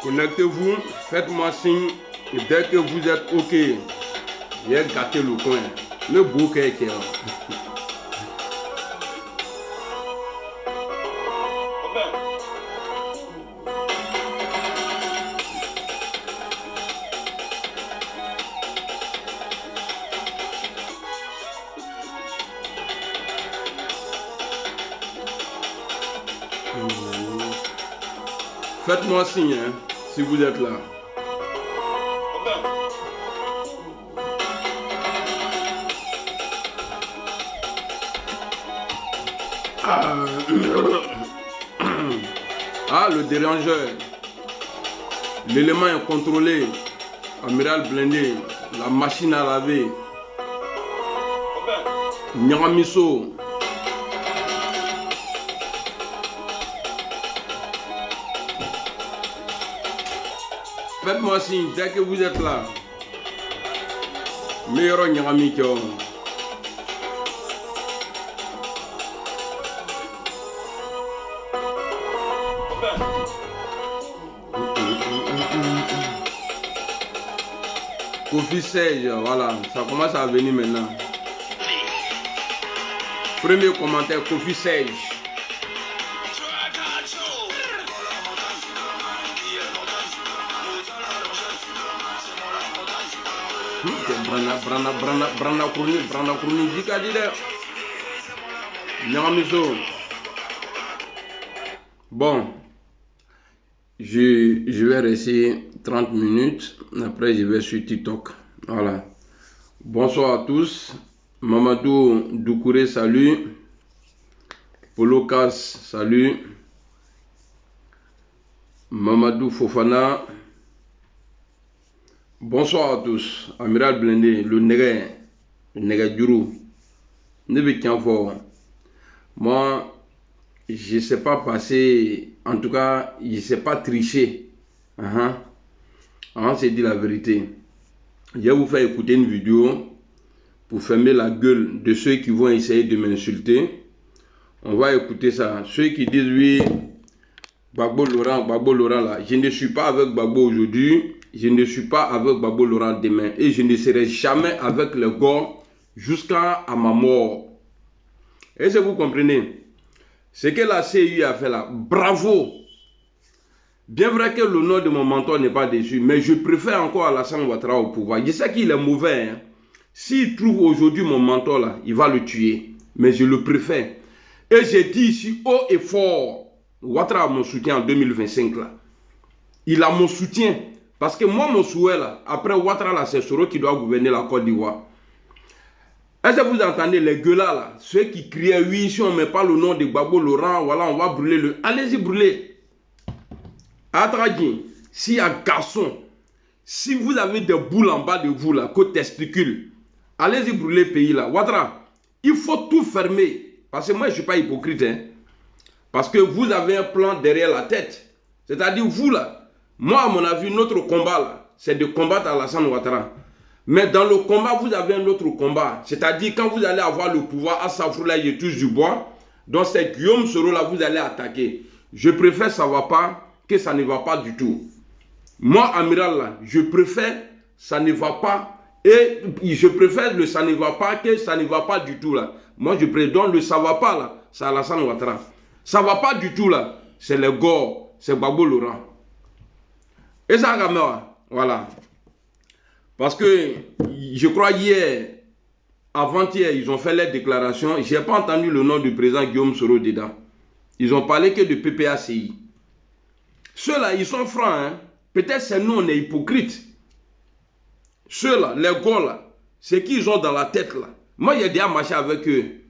Connectez-vous, faites-moi signe dès que vous êtes OK. J'ai gâté le coin. Le bouquet est là. Faites-moi signe hein, si vous êtes là. Ah, le dérangeur. L'élément incontrôlé. Amiral blindé. La machine à laver. Nyaramiso. Faites-moi signe dès que vous êtes là. Meilleur Nyaramicho. Kofi Serge, voilà, ça commence à venir maintenant. Premier commentaire, Kofi Serge. Brana Kourni, bon, je vais rester 30 minutes, après je vais sur TikTok. Voilà. Bonsoir à tous. Mamadou Doucouré, salut. Polo Kas, salut. Mamadou Fofana. Bonsoir à tous. Amiral Blindé, le Nègre Djourou. Ne veut qu'un fort. Moi, je ne sais pas passer, en tout cas, je ne sais pas tricher. On s'est dit la vérité. Je vais vous faire écouter une vidéo pour fermer la gueule de ceux qui vont essayer de m'insulter. On va écouter ça. Ceux qui disent oui, Gbagbo Laurent là, je ne suis pas avec Gbagbo aujourd'hui, je ne suis pas avec Gbagbo Laurent demain et je ne serai jamais avec le gars jusqu'à ma mort. Est-ce que vous comprenez? Ce que la CEI a fait là, bravo! Bien vrai que le nom de mon mentor n'est pas déçu, mais je préfère encore Alassane Ouattara au pouvoir. Je sais qu'il est mauvais. Hein. S'il trouve aujourd'hui mon mentor là, il va le tuer. Mais je le préfère. Et j'ai dit ici haut et fort, Ouattara a mon soutien en 2025 là. Il a mon soutien. Parce que moi, mon souhait là, après Ouattara là, c'est Soro qui doit gouverner la Côte d'Ivoire. Est-ce que vous entendez les gueulards là, ceux qui criaient oui, si on ne met pas le nom de Gbagbo Laurent, voilà, on va brûler le... Allez-y brûler. Adragin, s'il y a garçon, si vous avez des boules en bas de vous là, côté testicule, allez-y brûler le pays là. Ouattara, il faut tout fermer. Parce que moi je ne suis pas hypocrite. Hein. Parce que vous avez un plan derrière la tête. C'est-à-dire vous là, moi à mon avis, notre combat là, c'est de combattre Alassane Ouattara. Mais dans le combat, vous avez un autre combat. C'est-à-dire quand vous allez avoir le pouvoir, à Safroula, il touche du bois. Donc c'est Guillaume Soro là, vous allez attaquer. Je préfère ça ne va pas que ça ne va pas du tout. Moi, amiral là, je préfère ça ne va pas et je préfère le ça ne va pas que ça ne va pas du tout là. Moi, je préfère le ça va pas là, c'est Alassane Ouattara. Ça va pas du tout là, c'est le Gore, c'est Gbagbo Laurent. Et ça, voilà. Parce que je crois hier, avant-hier, ils ont fait les déclarations. Je n'ai pas entendu le nom du président Guillaume Soro dedans. Ils ont parlé que de PPACI. Ceux-là, ils sont francs. Hein? Peut-être c'est nous, on est hypocrites. Ceux-là, les gars là, c'est qu'ils ont dans la tête là. Moi, j'ai déjà marché avec eux.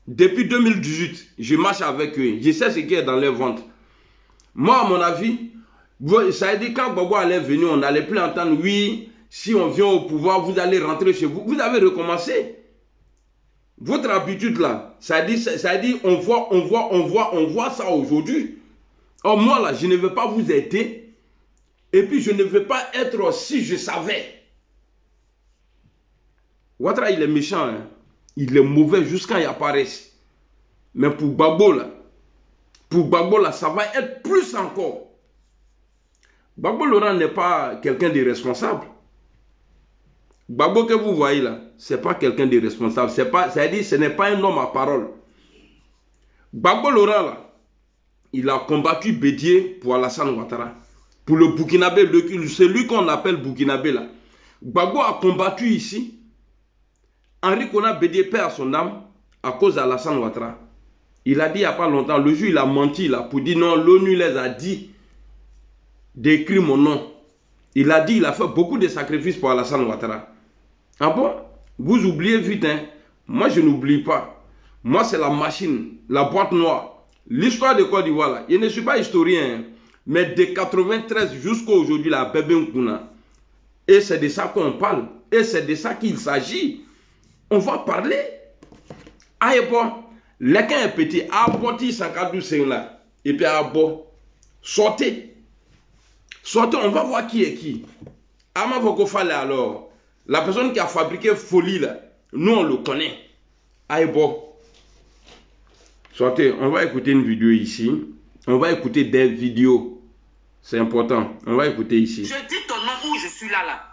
Depuis 2018, je marche avec eux. Je sais ce qui est dans leur ventre. Moi, à mon avis, ça veut dire quand Gbagbo allait venir, on n'allait plus entendre, oui, si on vient au pouvoir, vous allez rentrer chez vous. Vous avez recommencé. Votre habitude là, ça dit on voit ça aujourd'hui. Or moi là, je ne veux pas vous aider. Et puis je ne veux pas être si je savais. Ouattara, il est méchant, hein? Il est mauvais jusqu'à y apparaître. Mais pour Gbagbo là, ça va être plus encore. Gbagbo Laurent n'est pas quelqu'un d'irresponsable. Gbagbo que vous voyez là, ce n'est pas quelqu'un d'irresponsable. C'est-à-dire ce n'est pas un homme à parole. Gbagbo Laurent là, il a combattu Bédié pour Alassane Ouattara. Pour le Burkinabé, celui qu'on appelle Burkinabé là. Gbagbo a combattu ici. Henri Konan Bédié perd son âme à cause d'Alassane Ouattara. Il a dit il n'y a pas longtemps, le jour il a menti là pour dire non, l'ONU les a dit d'écrire mon nom. Il a dit il a fait beaucoup de sacrifices pour Alassane Ouattara. Ah bon? Vous oubliez vite, hein? Moi je n'oublie pas. Moi c'est la machine, la boîte noire. L'histoire de Côte d'Ivoire là, je ne suis pas historien, hein, mais de 93 jusqu'à aujourd'hui, la Bébé Nkuna. Et c'est de ça qu'on parle. Et c'est de ça qu'il s'agit. On va parler. Ah, et bon, l'équin est petit. Ah, bon, il s'en là. Et puis, ah, bon, sortez. Sortez, on va voir qui est qui. Ah, ma faut qu'on fasse alors. La personne qui a fabriqué folie là, nous on le connaît. Ah, et bon. Sortez, on va écouter une vidéo ici. On va écouter des vidéos. C'est important. On va écouter ici. Je dis ton nom où je suis là.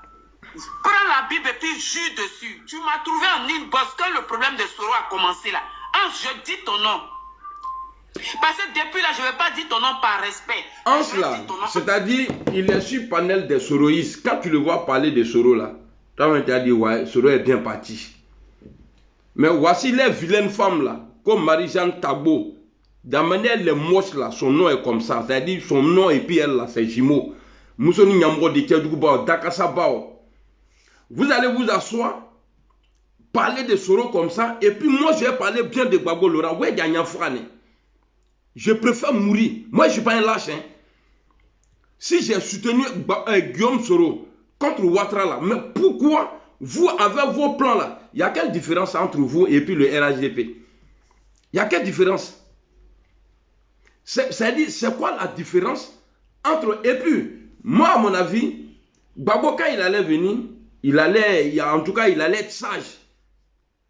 Prends la Bible et puis jure dessus. Tu m'as trouvé en inbox quand le problème de Soro a commencé là. Je dis ton nom. Parce que depuis là, je ne vais pas dire ton nom par respect. Anse là, c'est-à-dire, il est sur panel des Soroïstes. Quand tu le vois parler de Soro là, toi, tu as dit, ouais, Soro est bien parti. Mais voici les vilaines femmes là, comme Marie-Jeanne Tabo. D'amener les moches là, son nom est comme ça. C'est-à-dire, son nom et puis elle là, c'est Jimo. Moussoni Nyambo de Kedjoubao, Dakasabao. Vous allez vous asseoir, parler de Soro comme ça, et puis moi je vais parler bien de Gbagbo Laurent. Ouais, je préfère mourir. Moi je ne suis pas un lâche. Hein. Si j'ai soutenu Guillaume Soro contre Ouattara là, mais pourquoi vous avez vos plans là? Il y a quelle différence entre vous et puis le RHDP? Il y a quelle différence? C'est-à-dire, c'est quoi la différence entre... Et puis, moi à mon avis, Gbagbo quand il allait venir, en tout cas, il allait être sage.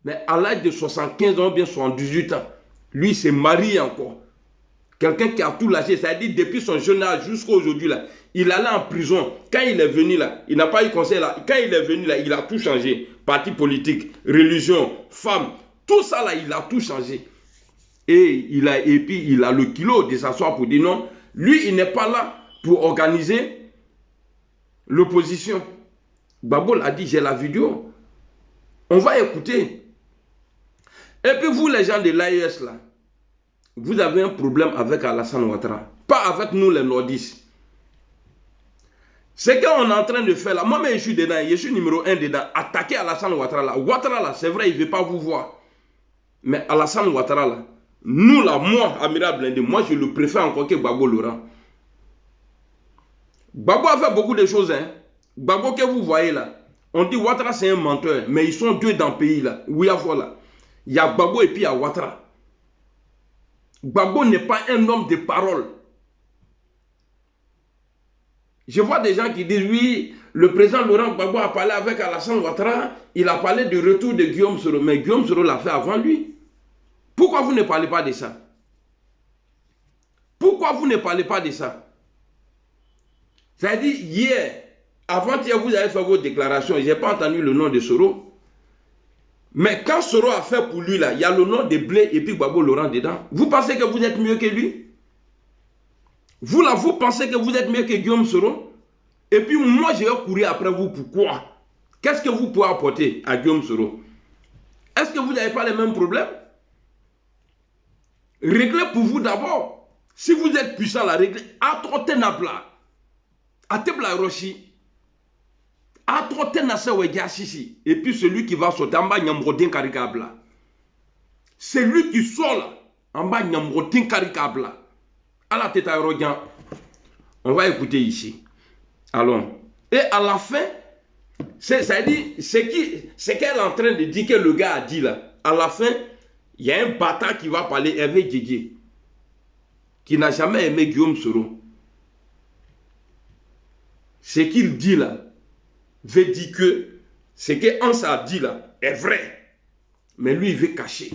Mais à l'âge de 75 ans, bien 78 ans, lui, il s'est marié encore. Quelqu'un qui a tout lâché, c'est-à-dire depuis son jeune âge jusqu'à aujourd'hui, là, il allait en prison. Quand il est venu là, il n'a pas eu conseil là. Quand il est venu là, il a tout changé. Parti politique, religion, femme, tout ça là, il a tout changé. Et puis il a le kilo de s'asseoir pour dire non. Lui, il n'est pas là pour organiser l'opposition. Gbagbo l'a dit, j'ai la vidéo. On va écouter. Et puis vous, les gens de l'AES, là, vous avez un problème avec Alassane Ouattara. Pas avec nous, les nordistes. Ce qu'on est en train de faire là, moi-même, je suis dedans, je suis numéro 1 dedans. Attaquer Alassane Ouattara là. Ouattara là, c'est vrai, il ne veut pas vous voir. Mais Alassane Ouattara là, nous là, moi, Amiral Blindé, moi, je le préfère encore que Gbagbo Laurent. Gbagbo a fait beaucoup de choses, hein. Gbagbo que vous voyez là, on dit Ouattara c'est un menteur, mais ils sont deux dans le pays là. Oui, voilà. Il y a Gbagbo et puis il y a Ouattara. Gbagbo n'est pas un homme de parole. Je vois des gens qui disent oui, le président Laurent Gbagbo a parlé avec Alassane Ouattara, il a parlé du retour de Guillaume Soro, mais Guillaume Soro l'a fait avant lui. Pourquoi vous ne parlez pas de ça? Pourquoi vous ne parlez pas de ça? C'est-à-dire, hier, avant-hier, vous avez fait vos déclarations, je n'ai pas entendu le nom de Soro. Mais quand Soro a fait pour lui, là, il y a le nom de Blé et puis Gbagbo Laurent dedans. Vous pensez que vous êtes mieux que lui? Vous là, vous pensez que vous êtes mieux que Guillaume Soro? Et puis moi, je vais courir après vous. Pourquoi? Qu'est-ce que vous pouvez apporter à Guillaume Soro? Est-ce que vous n'avez pas les mêmes problèmes? Réglez pour vous d'abord. Si vous êtes puissant, la réglez. Atebla Roshi. A trotte nasa wegia sisi. Et puis celui qui va sauter en bas, Nyamrodin Karikabla. C'est lui qui sort là. En bas, Nyamrodin Karikabla. À la tête à Rodian. On va écouter ici. Allons. Et à la fin, c'est qu'elle est en train de dire que le gars a dit là. À la fin, il y a un bâtard qui va parler, Hervé Didier, qui n'a jamais aimé Guillaume Soro. Ce qu'il dit là veut dire que ce que Hans a dit là est vrai. Mais lui, il veut cacher.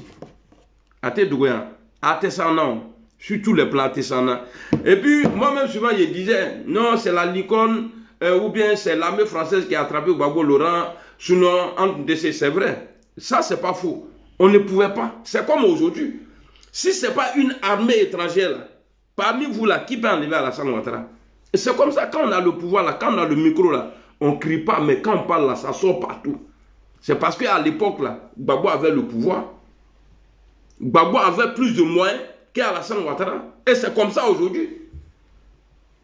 Sur tous les plans artisanaux. Et puis, moi-même, souvent, je disais, non, c'est la licorne, ou bien c'est l'armée française qui a attrapé Gbagbo Laurent, sinon, entre deux, c'est vrai. Ça, c'est pas faux. On ne pouvait pas. C'est comme aujourd'hui. Si ce n'est pas une armée étrangère, là, parmi vous, là, qui peut enlever Alassane Ouattara? C'est comme ça, quand on a le pouvoir, là, quand on a le micro, là, on ne crie pas, mais quand on parle, là, ça sort partout. C'est parce qu'à l'époque, là, Gbagbo avait le pouvoir. Gbagbo avait plus de moyens qu'Alassane Ouattara. Et c'est comme ça aujourd'hui.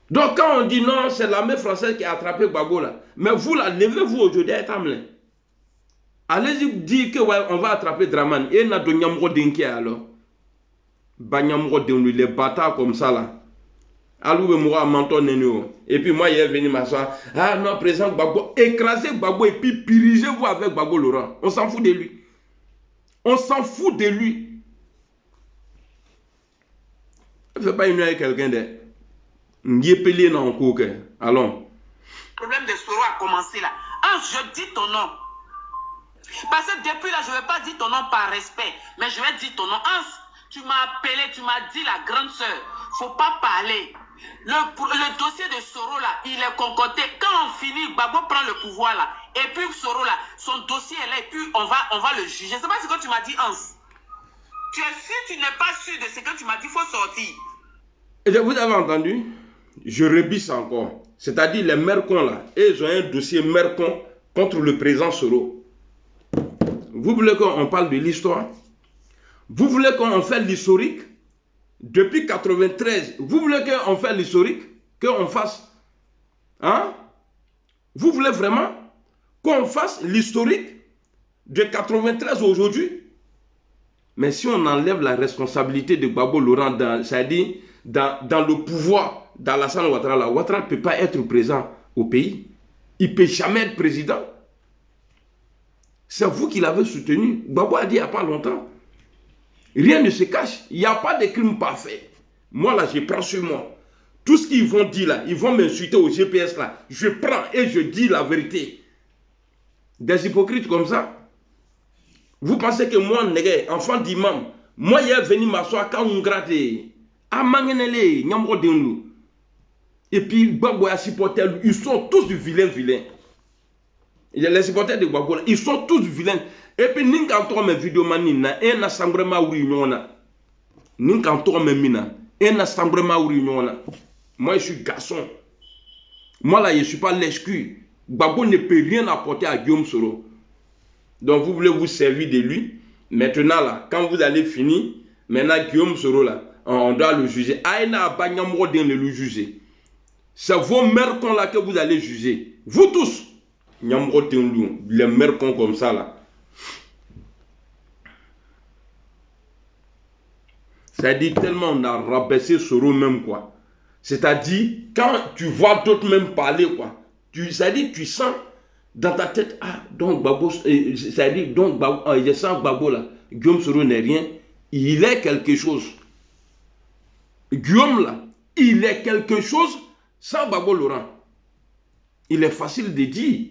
Donc quand on dit non, c'est l'armée française qui a attrapé Gbagbo là. Mais vous là, levez-vous aujourd'hui à Etamlin. Allez-y dire que ouais, on va attraper Draman. Et n'a de Nyamro Denke alors. Banyamro Denke, les bâtards comme ça là. Alou Moura Manton Neno. Et puis moi, il est venu m'asseoir. Ah non, président Gbagbo, écrasez Gbagbo et puis pirigez-vous avec Gbagbo Laurent. On s'en fout de lui. On s'en fout de lui. Ne fais pas une avec quelqu'un de Ndiépelé dans le cours. Allons. Le problème de Soro a commencé là. Ah, je dis ton nom. Parce que depuis là, je ne vais pas dire ton nom par respect, mais je vais dire ton nom. Hans, tu m'as appelé, tu m'as dit la grande sœur. Il ne faut pas parler. Le dossier de Soro là, il est concocté. Quand on finit, Gbagbo prend le pouvoir là. Et puis Soro là, son dossier est là. Et puis on va le juger. C'est pas ce que tu m'as dit, Hans. Tu es sûr, tu n'es pas sûr de ce que tu m'as dit, il faut sortir. Et vous avez entendu? Je rebisse encore. C'est-à-dire les Mercons là, et ils ont un dossier Mercon contre le président Soro. Vous voulez qu'on parle de l'histoire? Vous voulez qu'on fasse l'historique? Depuis 93, vous voulez qu'on fasse l'historique? Qu'on fasse? Hein? Vous voulez vraiment qu'on fasse l'historique de 93 aujourd'hui? Mais si on enlève la responsabilité de Gbagbo Laurent, c'est-à-dire dans le pouvoir d'Alassane Ouattara, Ouattara ne peut pas être présent au pays. Il ne peut jamais être président. C'est vous qui l'avez soutenu. Gbagbo a dit il n'y a pas longtemps. Rien ne se cache. Il n'y a pas de crime parfait. Moi là, je prends sur moi. Tout ce qu'ils vont dire là, ils vont m'insulter au GPS là. Je prends et je dis la vérité. Des hypocrites comme ça. Vous pensez que moi, enfant d'imam, moi, il est venu m'asseoir quand on gratte. Et puis, Gbagbo a supporté, ils sont tous vilains. Les supporters de Gbagbo, ils sont tous vilains. Et puis, ninkanto me vidéo manina, et na sangrema uri nyona. Ninkanto me mina, et na sangrema uri nyona. Moi, je suis garçon. Moi, là, je ne suis pas lèche-cul. Gbagbo ne peut rien apporter à Guillaume Soro. Donc, vous voulez vous servir de lui. Maintenant, là, quand vous allez finir, maintenant, Guillaume Soro, là, on doit le juger. Aïna Banyamro de le juger. C'est vos mercons là que vous allez juger. Vous tous. Les mercons comme ça, là. C'est-à-dire, tellement on a rabaissé Soro même, quoi. C'est-à-dire, quand tu vois d'autres même parler, quoi. C'est-à-dire, tu sens dans ta tête, ah, donc Gbagbo, c'est-à-dire, donc je sens Gbagbo là, Guillaume Soro n'est rien, il est quelque chose. Guillaume là, il est quelque chose sans Gbagbo Laurent. Il est facile de dire,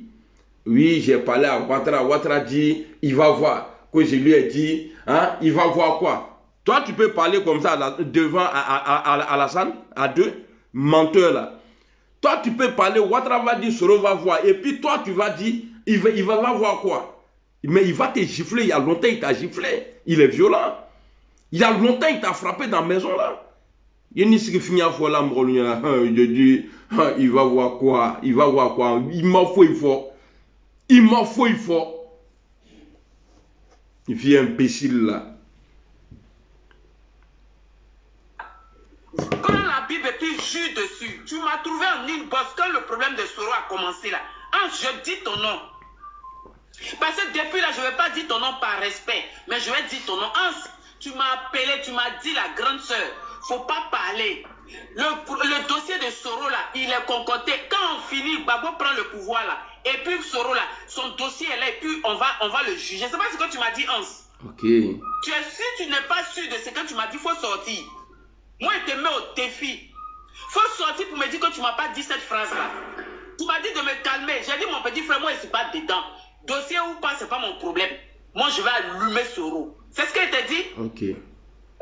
oui, j'ai parlé à Ouattara, Ouattara dit, il va voir, que je lui ai dit, hein, il va voir quoi? Toi, tu peux parler comme ça devant Alassane, à deux menteurs là. Toi, tu peux parler, Ouattara va dire, Soro va voir. Et puis toi, tu vas dire, il va voir quoi? Mais il va te gifler. Il y a longtemps, il t'a giflé. Il est violent. Il y a longtemps, il t'a frappé dans la maison là. Il y a ce qui finit à fois là, je dis, il va voir quoi? Il va voir quoi? Il m'en faut, il faut. Il m'en faut, il faut. Il fait imbécile là. Quand la Bible Bible et puis jure dessus. Tu m'as trouvé en inbox quand le problème de Soro a commencé là. Je dis ton nom. Parce que depuis là, je ne vais pas dire ton nom par respect, mais je vais dire ton nom. Tu m'as appelé, tu m'as dit la grande sœur. Faut pas parler. Le dossier de Soro là, il est concocté. Quand on finit, Gbagbo prend le pouvoir là. Et puis Soro là, son dossier est là et puis on va le juger. C'est pas ce que tu m'as dit, Hans. Ok. Tu es sûr, tu n'es pas sûr de ce que tu m'as dit, il faut sortir. Moi, je te mets au défi. Faut sortir pour me dire que tu m'as pas dit cette phrase là. Tu m'as dit de me calmer. J'ai dit, mon petit frère, moi, je ne suis pas dedans. Dossier ou pas, ce n'est pas mon problème. Moi, je vais allumer Soro. C'est ce qu'elle t'a dit? Ok.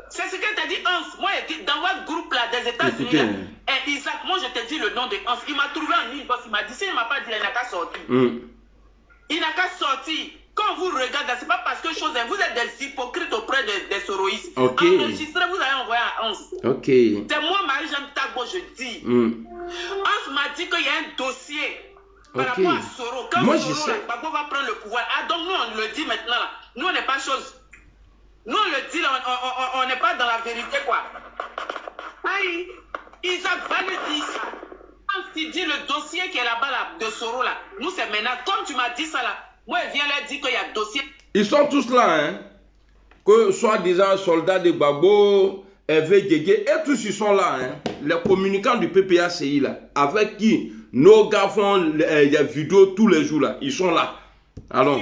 C'est ce qu'elle t'a dit, Hans. Moi, dans votre groupe là, des États-Unis, et Isaac, moi, je te dis le nom de Hans. Il m'a trouvé en inbox. Il m'a dit, s'il ne m'a pas dit, il n'a qu'à sortir. Il n'a qu'à sortir. Quand vous regardez, ce n'est pas parce que vous êtes des hypocrites auprès des soroïstes. Ok. Enregistré, vous allez envoyer à Hans. Ok. C'est moi, Marie-Jeanne Tagbo, je dis. Hans m'a dit qu'il y a un dossier par rapport à Soro. Quand moi, Soro, Gbagbo va prendre le pouvoir. Ah, donc nous, on le dit maintenant là. Nous, on n'est pas chose. Nous, on le dit là, on n'est pas dans la vérité, quoi. Aïe, Isaac va lui dire ça. Quand tu dis le dossier qui est là-bas, là, de Soro, là, nous, c'est maintenant. Comme tu m'as dit ça, là, moi, je viens leur dire qu'il y a dossier. Ils sont tous là, hein. Que soi-disant soldats de Gbagbo, Hervé Djégué, et tous ils sont là, hein. Les communicants du PPACI, là, avec qui nos gars font les vidéos tous les jours, là. Ils sont là. Alors.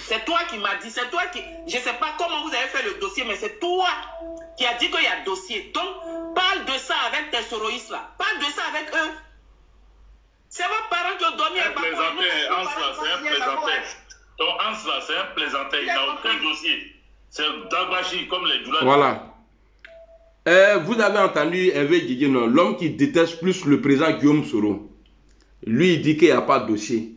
C'est toi qui m'as dit, c'est toi qui... Je ne sais pas comment vous avez fait le dossier, mais c'est toi qui as dit qu'il y a dossier. Donc, parle de ça avec tes soroïstes là. Parle de ça avec eux. C'est vos parents qui ont donné un plaisantin. Hans là, c'est un plaisantin. Donc, Hans là, c'est un plaisantin. Il n'a aucun dossier. C'est Dagbashi, comme les douleurs. Voilà. Vous avez entendu Hervé Djégué, non? L'homme qui déteste plus le président Guillaume Soro. Lui, il dit qu'il n'y a pas de dossier.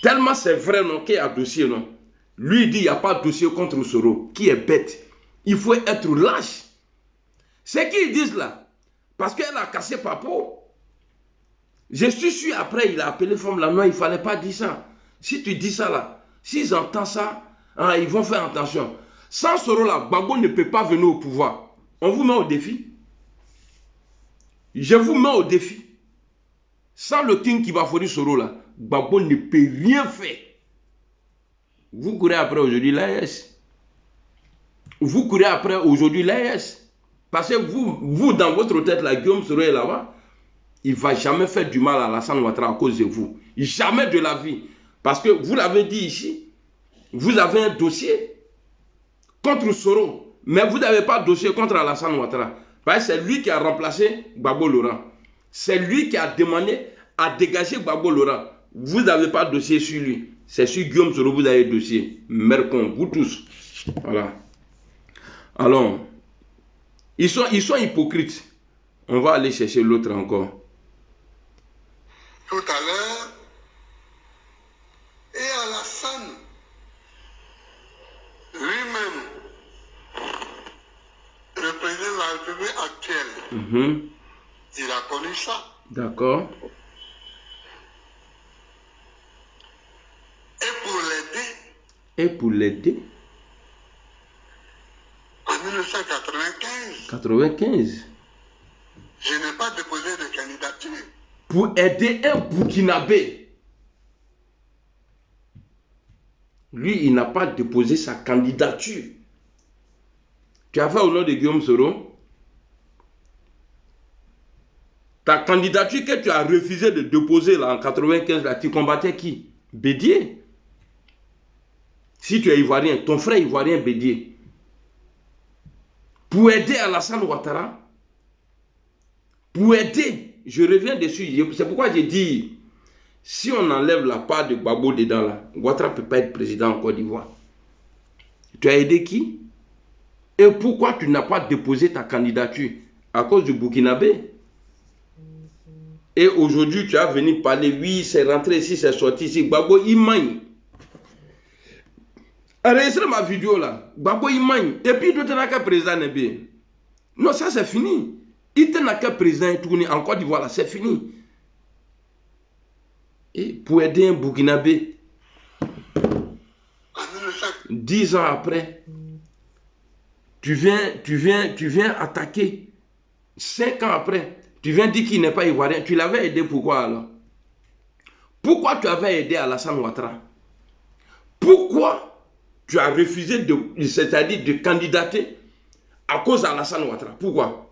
Tellement c'est vrai, non, qu'il y a dossier, non. Lui, il dit qu'il n'y a pas de dossier contre Soro, qui est bête. Il faut être lâche. C'est qu'ils disent là. Parce qu'elle a cassé Papo. Je suis sûr, après, il a appelé femme là. Non, il ne fallait pas dire ça. Si tu dis ça là, s'ils entendent ça, hein, ils vont faire attention. Sans Soro là, Gbagbo ne peut pas venir au pouvoir. On vous met au défi. Je vous mets au défi. Sans le king qui va fournir Soro là, Gbagbo ne peut rien faire. Vous courez après aujourd'hui l'AES. Vous courez après aujourd'hui l'AES. Parce que vous, dans votre tête, là, Guillaume Soro est là-bas. Il ne va jamais faire du mal à Alassane Ouattara à cause de vous. Jamais de la vie. Parce que vous l'avez dit ici, vous avez un dossier contre Soro. Mais vous n'avez pas de dossier contre Alassane Ouattara. Parce que c'est lui qui a remplacé Gbagbo Laurent. C'est lui qui a demandé à dégager Gbagbo Laurent. Vous n'avez pas de dossier sur lui. C'est sur Guillaume Soro vous avez dossier. Mercon, vous tous. Voilà. Alors, ils sont hypocrites. On va aller chercher l'autre encore. Tout à l'heure, et Alassane lui-même, le président de la République actuelle, il a connu ça. D'accord. Et pour l'aider en 1995, 95. Je n'ai pas déposé de candidature. Pour aider un Burkinabé. Lui, il n'a pas déposé sa candidature. Tu as fait au nom de Guillaume Soro. Ta candidature que tu as refusé de déposer là, en 95, là, tu combattais qui? Bédier. Si tu es ivoirien, ton frère ivoirien Bédier. Pour aider Alassane Ouattara. Pour aider. Je reviens dessus. C'est pourquoi j'ai dit, si on enlève la part de Gbagbo dedans là, Ouattara ne peut pas être président en Côte d'Ivoire. Tu as aidé qui? Et pourquoi tu n'as pas déposé ta candidature? À cause du Burkinabé. Et aujourd'hui, tu as venu parler, oui, c'est rentré ici, c'est sorti ici. Gbagbo, il manie. Enregistrez ma vidéo là. Gbagbo, il manie. Et puis, tu n'as qu'un président Nébé. Non, ça c'est fini. Il n'a qu'un président tourné en Côte d'Ivoire là, c'est fini. Et pour aider un Burkinabé, 10 ans après, tu viens attaquer 5 ans après, tu viens dire qu'il n'est pas ivoirien. Tu l'avais aidé, pourquoi alors? Pourquoi tu avais aidé Alassane Ouattara? Pourquoi tu as refusé c'est-à-dire de candidater à cause d'Alassane Ouattara? Pourquoi?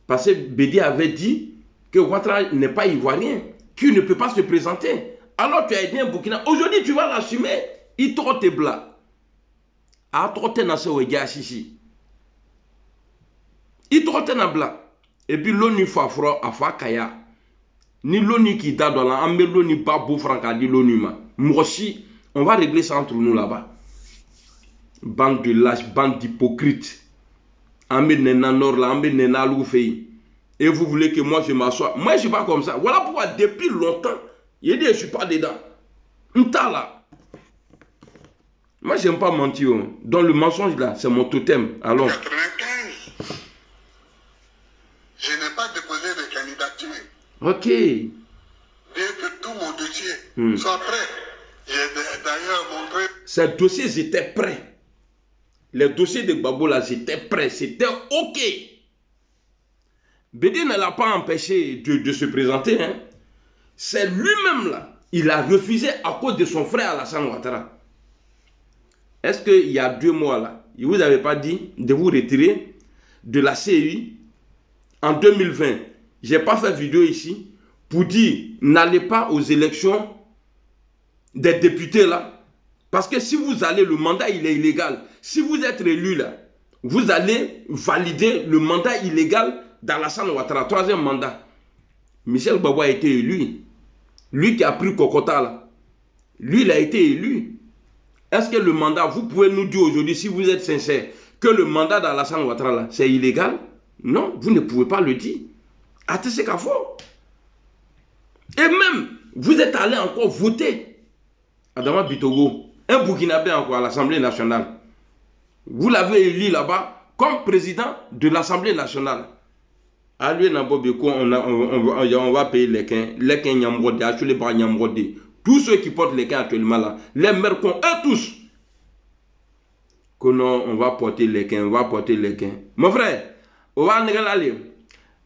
Parce que Bédi avait dit que Ouattara n'est pas ivoirien, qu'il ne peut pas se présenter. Alors tu as aidé un Burkina. Aujourd'hui, tu vas l'assumer. Il trotte bla. A trotte dans ce wega chichi. Il trotte dans bla. Et puis l'ONU fafro afa kaya. Ni l'ONU qui date dans la ambe l'ONU pas beau franca dit l'ONU ma. Moi aussi, on va régler ça entre nous là-bas. Bande de lâches, bande d'hypocrites. Ambe nena nord là, ambe nena loufei. Et vous voulez que moi je m'assoie? Moi je suis pas comme ça. Voilà pourquoi depuis longtemps, il dit je suis pas dedans. M'ta là. Moi j'aime pas mentir. Donc le mensonge là, c'est mon totem. Alors. 95. Je n'ai pas déposé de candidature. Ok. Bien que tout mon dossier soit prêt. J'ai d'ailleurs montré. Ces dossiers étaient prêts. Les dossiers de Gbagbo là, c'était prêt. C'était ok. Bédi ne l'a pas empêché de se présenter. Hein. C'est lui-même là. Il a refusé à cause de son frère Alassane Ouattara. Est-ce qu'il y a 2 mois là, il ne vous avait pas dit de vous retirer de la CEI en 2020? Je n'ai pas fait vidéo ici pour dire n'allez pas aux élections des députés là. Parce que si vous allez, le mandat il est illégal. Si vous êtes élu là, vous allez valider le mandat illégal d'Alassane Ouattara, 3e mandat. Michel Gbagbo a été élu. Lui qui a pris Kokota là. Lui il a été élu. Est-ce que le mandat, vous pouvez nous dire aujourd'hui, si vous êtes sincère, que le mandat d'Alassane Ouattara là, c'est illégal? Non, vous ne pouvez pas le dire. Attends, Kafo. Et même, vous êtes allé encore voter Adama Bitogo, un Burkinabé encore à l'Assemblée nationale. Vous l'avez élu là-bas comme président de l'Assemblée nationale. À lui, on va payer les quins. Les quins Nyamrode, les bras Nyamrode. Tous ceux qui portent les quins actuellement là, les mercons, eux tous. Que non, on va porter les quins, on va porter les quins. Mon frère, on va aller.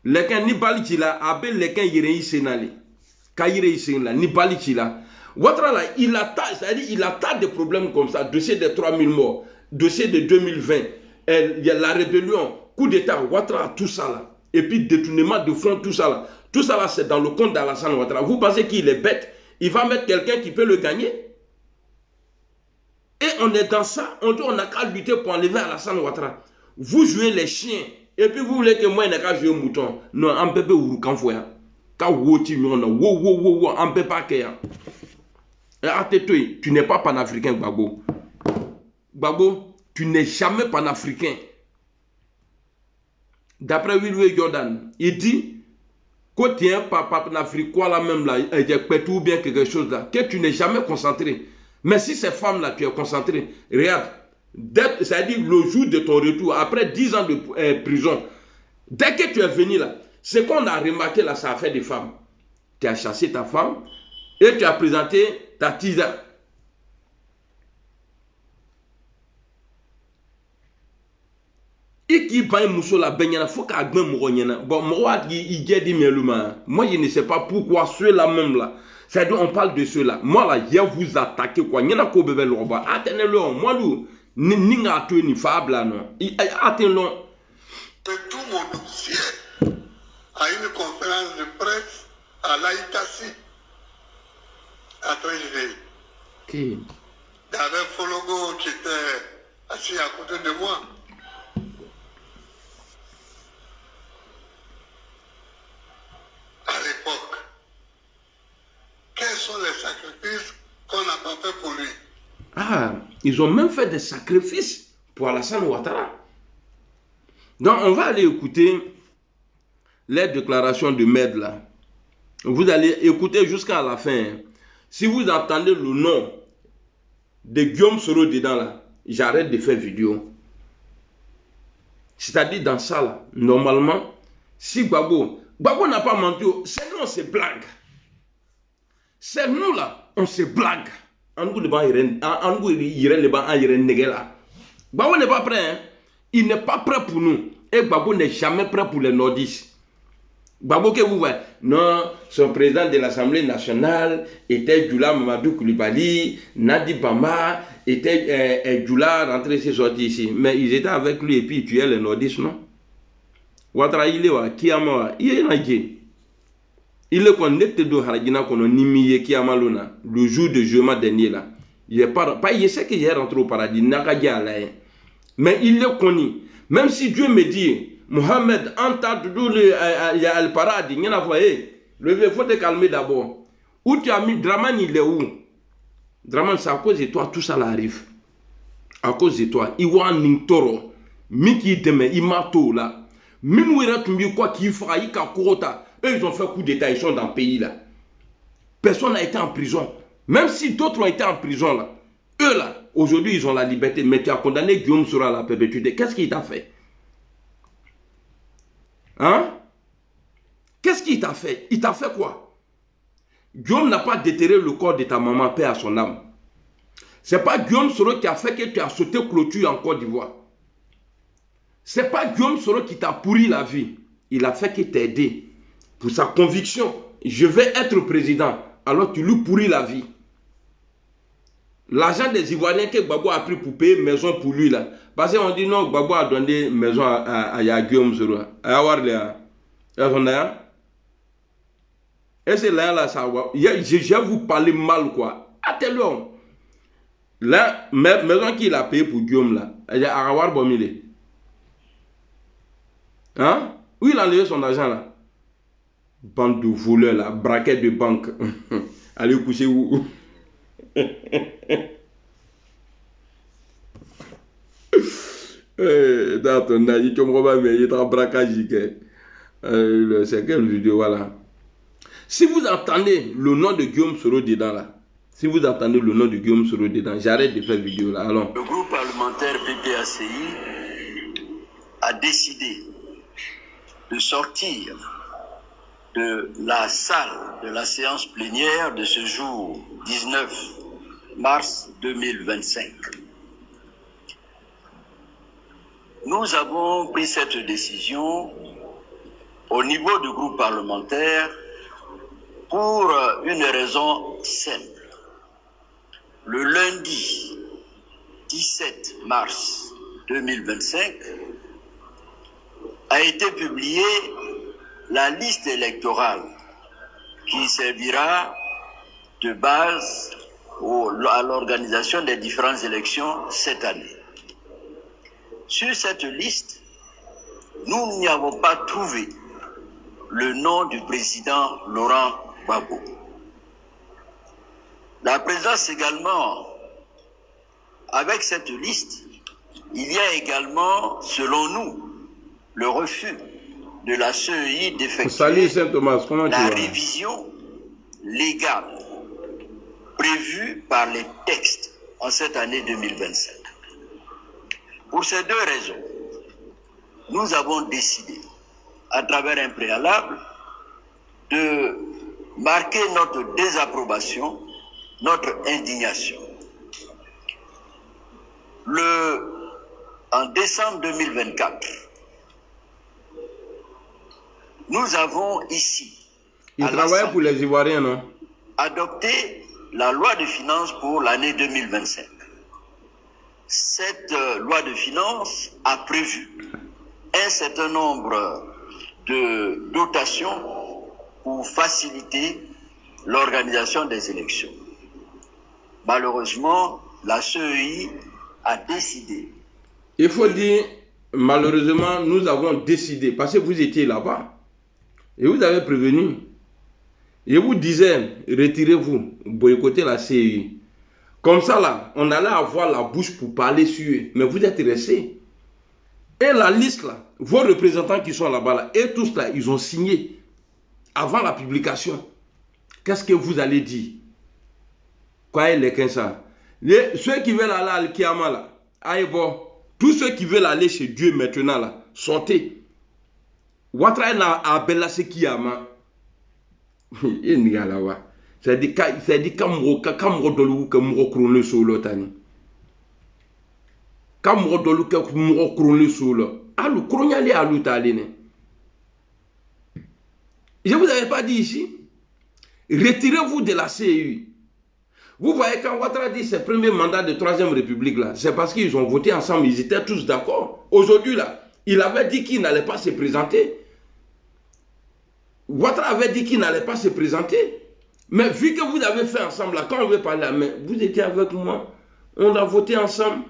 Les quins, ni balichila, abe les quins yirei senali. Kayirei senala, ni balichila. Ouattara là, il a des problèmes comme ça. Dossier de 3000 morts, dossier de 2020, il y a la rébellion, coup d'état, Ouattara, tout ça là. Et puis détournement de fonds, tout ça là. Tout ça là, c'est dans le compte d'Alassane Ouattara. Vous pensez qu'il est bête? Il va mettre quelqu'un qui peut le gagner? Et on est dans ça, on dit on n'a qu'à lutter pour enlever Alassane Ouattara. Vous jouez les chiens, et puis vous voulez que moi je n'ai qu'à jouer mouton. Non, on ne peut pas vous faire. Quand vous on ne peut pas faire. Tu n'es pas panafricain, Gbagbo. Gbagbo, tu n'es jamais panafricain. D'après Wilwe Jordan, il dit que tu es un panafricain là même là, ou bien quelque chose là, que tu n'es jamais concentré. Mais si ces femmes là, tu es concentré, regarde, c'est-à-dire le jour de ton retour, après 10 ans de prison, dès que tu es venu là, ce qu'on a remarqué là, ça a fait des femmes. Tu as chassé ta femme et tu as présenté ta tisane. Iki bain muso la benyana faut qu'à gben mourognana. Bon, moi il dit meluma. Moi je ne sais pas pourquoi ceux-là même là. C'est-à-dire on parle de ceux-là. Moi là, je vous attaquer quoi. Nyana ko bebe loba. Attendez-le, moi lou ninga to ni fable non. Attendez-le. Tout mon dossier à une conférence de presse à l'Aïtassi à Trégédé. OK. Il y avait Fologo qui était assis à côté de moi. À l'époque, quels sont les sacrifices qu'on n'a pas fait pour lui? Ah, ils ont même fait des sacrifices pour Alassane Ouattara. Donc, on va aller écouter les déclarations de Med là. Vous allez écouter jusqu'à la fin. Si vous entendez le nom de Guillaume Soro dedans là, j'arrête de faire vidéo. C'est-à-dire dans ça là, normalement, si Gbagbo n'a pas menti, c'est nous, on se blague. C'est nous là, on se blague. Gbagbo n'est pas prêt. Hein? Il n'est pas prêt pour nous. Et Gbagbo n'est jamais prêt pour les nordistes. Gbagbo que vous voyez, non, son président de l'Assemblée nationale était Djoula Mamadou Koulibaly, Nadi Bama, était Djoula rentré ici, sorti ici. Mais ils étaient avec lui et puis ils tuaient les nordistes, non? Ouattara, il est wa, Kiyama, il est naïe. Il est connecté de Haragina qu'on a nimié Kiyama Luna, le jour de jeudi dernier là. Il est pas, il sait qu'il est rentré au paradis, Nakadia là. Mais il est connu. Même si Dieu me dit, Mohamed, il y a le paradis, il y a voyé. Il faut te calmer d'abord. Où tu as mis Draman, il est où? Draman, c'est à cause de toi, tout ça arrive. À cause de toi. Iwa Nintoro, Miki Deme, Imato là. Mimouira Tumbi, quoi qu'il fera, Ika Kurota. Eux, ils ont fait coup d'état, ils sont dans le pays là. Personne n'a été en prison. Même si d'autres ont été en prison là. Eux là, aujourd'hui, ils ont la liberté. Mais tu as condamné Guillaume Soro à la perpétuité. Qu'est-ce qu'il t'a fait? Hein? Qu'est-ce qu'il t'a fait? Il t'a fait quoi? Guillaume n'a pas déterré le corps de ta maman, paix à son âme. C'est pas Guillaume Soro qui a fait que tu as sauté clôture en Côte d'Ivoire. C'est pas Guillaume Soro qui t'a pourri la vie. Il a fait que t'as aidé. Pour sa conviction, je vais être président. Alors tu lui pourris la vie. L'argent des Ivoiriens que Gbagbo a pris pour payer maison pour lui là. Parce qu'on dit non, Gbagbo a donné maison à Guillaume Soro. Et c'est là, ça va. Je vais vous parler mal quoi. Attends-le. Là, maison qu'il a payé pour Guillaume là. Il y a Arawar Bomile. Hein? Où il a enlevé son argent là? Bande de voleurs là, braquette de banque. Allez coucher où? Dans ton âge, tu me vois, mais il est en braquage. C'est quelle vidéo, voilà. Si vous entendez le nom de Guillaume Soro dedans là, si vous entendez le nom de Guillaume Soro dedans, j'arrête de faire vidéo là. Allons. Le groupe parlementaire PPACI a décidé de sortir de la salle de la séance plénière de ce jour 19 mars 2025. Nous avons pris cette décision au niveau du groupe parlementaire pour une raison simple. Le lundi 17 mars 2025 a été publiée la liste électorale qui servira de base à l'organisation des différentes élections cette année. Sur cette liste, nous n'y avons pas trouvé le nom du président Laurent Gbagbo. La présidence également, avec cette liste, il y a également, selon nous, le refus de la CEI d'effectuer la révision légale prévue par les textes en cette année 2025. Pour ces deux raisons, nous avons décidé, à travers un préalable, de marquer notre désapprobation, notre indignation. En décembre 2024, nous avons ici, il travaillait pour les Ivoiriens, non? Adopté la loi de finances pour l'année 2025. Cette loi de finances a prévu un certain nombre de dotations pour faciliter l'organisation des élections. Malheureusement, la CEI a décidé. Il faut dire, malheureusement, nous avons décidé, parce que vous étiez là-bas, et vous avez prévenu. Je vous disais, retirez-vous, boycottez la CEI. Comme ça, là, on allait avoir la bouche pour parler sur eux. Mais vous êtes restés. Et la liste, là, vos représentants qui sont là-bas, là, et tous là, ils ont signé avant la publication. Qu'est-ce que vous allez dire? Quoi est les ça? Ceux qui veulent aller à l'Kiyama, là, allez voir. Tous ceux qui veulent aller chez Dieu maintenant, là, sortez. Ouattara na abela se Kiyama. C'est-à-dire kamro dolu kamro krone solo tani. Kamro dolu kamro krone solo. Alou, Kronyale Alou Taline. Je ne vous avais pas dit ici. Retirez-vous de la CEI. Vous voyez, quand Ouattara dit ses premiers mandats de 3e République, là, c'est parce qu'ils ont voté ensemble, ils étaient tous d'accord. Aujourd'hui, là, il avait dit qu'il n'allait pas se présenter. Ouattara avait dit qu'il n'allait pas se présenter. Mais vu que vous avez fait ensemble, là, quand on veut parler, mais vous étiez avec moi, on a voté ensemble.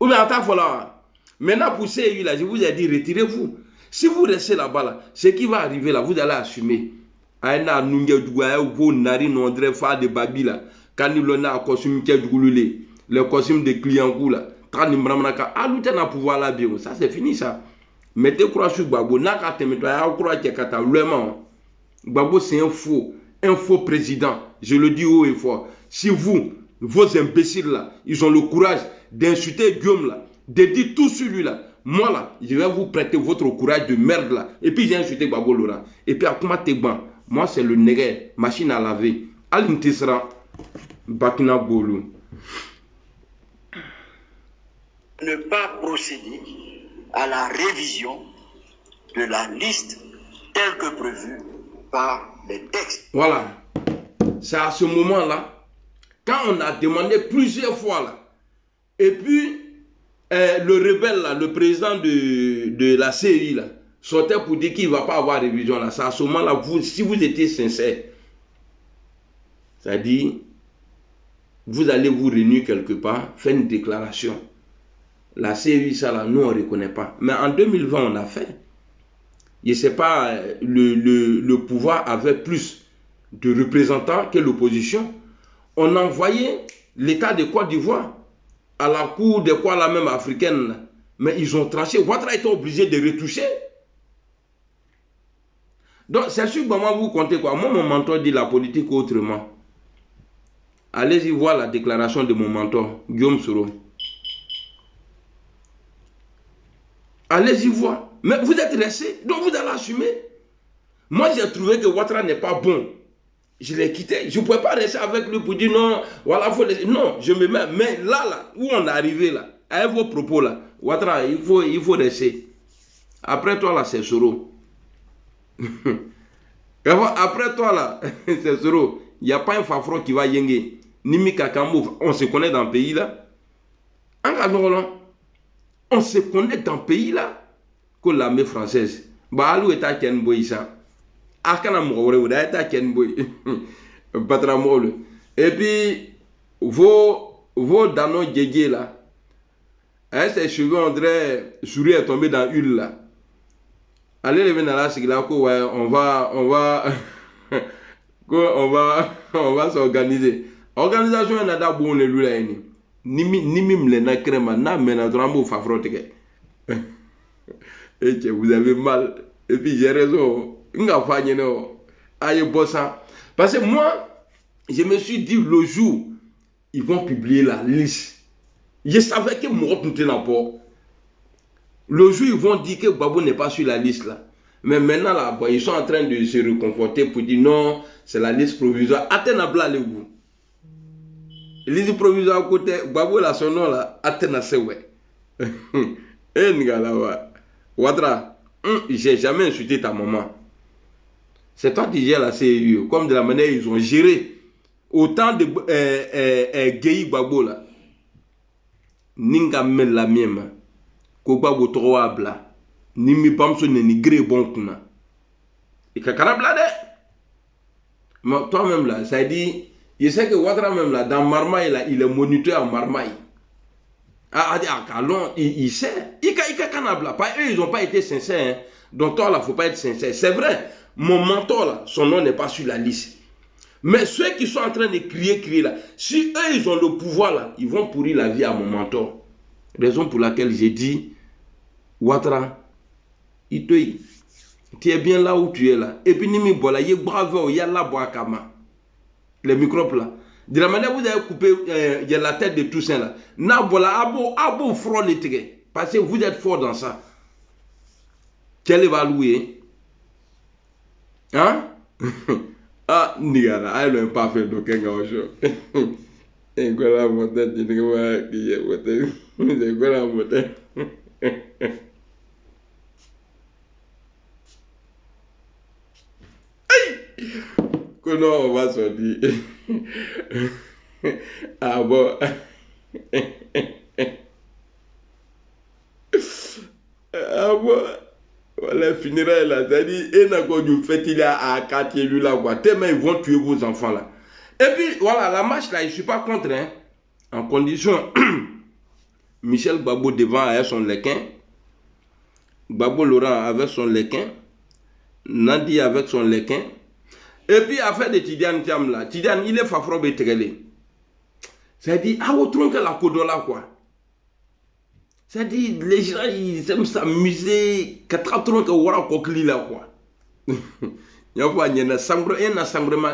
Ou bien, attends, voilà. Maintenant, pour CEI, là, je vous ai dit, retirez-vous. Si vous restez là-bas, là, ce qui va arriver, là, vous allez assumer. Aïna, Nunge, Douaï, Ou, Nari, Nondre, Fa, de Babi, là. Quand il a un costume qui est le costume de clients, là. Quand il a un pouvoir là, bien. Ça, c'est fini, ça. Mettez croix sur Gbagbo. N'a te mettre à croix qui est vraiment. Gbagbo, c'est un faux président. Je le dis haut et fort. Si vous, vos imbéciles là, ils ont le courage d'insulter Guillaume là, de dire tout sur lui là, moi là, je vais vous prêter votre courage de merde là. Et puis j'ai insulté Gbagbo Laurent. Et puis à comment t'es ban? Moi c'est le nègre, machine à laver. Alim Tisra, Bakina Bolou. Ne pas procéder à la révision de la liste telle que prévue par les textes. Voilà. C'est à ce moment-là, quand on a demandé plusieurs fois là, et puis le rebelle là, le président de la CEI là, sortait pour dire qu'il ne va pas avoir révision là. C'est à ce moment-là, vous, si vous étiez sincère, c'est-à-dire, vous allez vous réunir quelque part, faire une déclaration. La CEI, ça là, nous on ne reconnaît pas. Mais en 2020, on a fait. Je ne sais pas, le pouvoir avait plus de représentants que l'opposition. On a envoyé l'État de Côte d'Ivoire à la cour de quoi la même africaine. Là. Mais ils ont tranché. Ouattara était obligé de retoucher. Donc, c'est sûr que moi, vous comptez quoi. Moi, mon mentor dit la politique autrement. Allez-y voir la déclaration de mon mentor, Guillaume Soro. Allez-y voir. Mais vous êtes resté, donc vous allez assumer. Moi, j'ai trouvé que Ouattara n'est pas bon. Je l'ai quitté. Je ne pouvais pas rester avec lui pour dire non, voilà, faut laisser. Non, je me mets. Mais là, où on est arrivé, là, avec vos propos, là, Ouattara, il faut rester. Après toi, là, c'est Soro. Après toi, là, c'est Soro. Il n'y a pas un fafro qui va yengue. Nimi Kakamou, on se connaît dans le pays, là. On se connaît dans le pays, là. Que l'armée française. Balou est à Kenboy, ça. Akana Moure, est à Kenboy. Patramol. Et puis, vos danos djédjé, là. Ses cheveux, on dirait, souris est tombé dans l'huile, là. Allez, les venir là, c'est là, ouais, on va s'organiser. Organisation, on a d'abord le lui, là. Ni mime les nakrema, na menadrambo fafrote. Et que vous avez mal. Et puis j'ai raison. Parce que moi, je me suis dit le jour, ils vont publier la liste. Je savais que Mourot n'était pas. Le jour, ils vont dire que Gbagbo n'est pas sur la liste là. Mais maintenant, là, ils sont en train de se reconforter pour dire non, c'est la liste provisoire. Athénabla le goût. Liste provisoire à côté, Gbagbo là, son nom là, Athéna Sewe. Eh, Ngalawa. Ouattara, j'ai jamais insulté ta maman. C'est toi qui gères la CEI, comme de la manière ils ont géré. Autant de Gueye Gbagbo là. Ninga men la mienne. Ko Gbagbo trois bla. Ni mi bamso ni gré bon kuna. Et kakara bla de. Mais toi-même là, ça dit, je sais que Ouattara même là, dans Marmaille là, il est moniteur à Marmaille. Il sait. Eux, ils n'ont pas été sincères. Hein. Donc toi là, il ne faut pas être sincère. C'est vrai, mon mentor là, son nom n'est pas sur la liste. Mais ceux qui sont en train de crier là, si eux ils ont le pouvoir là, ils vont pourrir la vie à mon mentor. Raison pour laquelle j'ai dit, Ouattara, tu es bien là où tu es là. Et puis Nimi Bola, il est bravo, il y a là Boakama. Les microbes là. De la manière où vous avez coupé la tête de Toussaint là. Na voilà, abo front les tigres. Parce que vous êtes fort dans ça. Quel va louer? Hein? Ah, nigala, elle n'a pas fait d'aucun gaucho. Et voilà, mon tête, qui est votre. C'est quoi la montée? Que non, on va sortir. Ah bon. Ah bon. Voilà, funérailles là. C'est-à-dire, et n'a pas du fait, il a à quartier lui là, quoi. Tellement ils vont tuer vos enfants là. Et puis, voilà, la marche là, je ne suis pas contre, hein. En condition, Michel Gbagbo devant avec son lequin, Gbagbo Laurent avec son lequin, Nadi avec son lequin, et puis affaire de Tidiane Thiam là, Tidiane il est fafrobe et télé. C'est-à-dire, ah, au tronc que la codola quoi. C'est-à-dire, les gens ils aiment s'amuser, 4 troncs que voilà coquille là quoi. Il y a un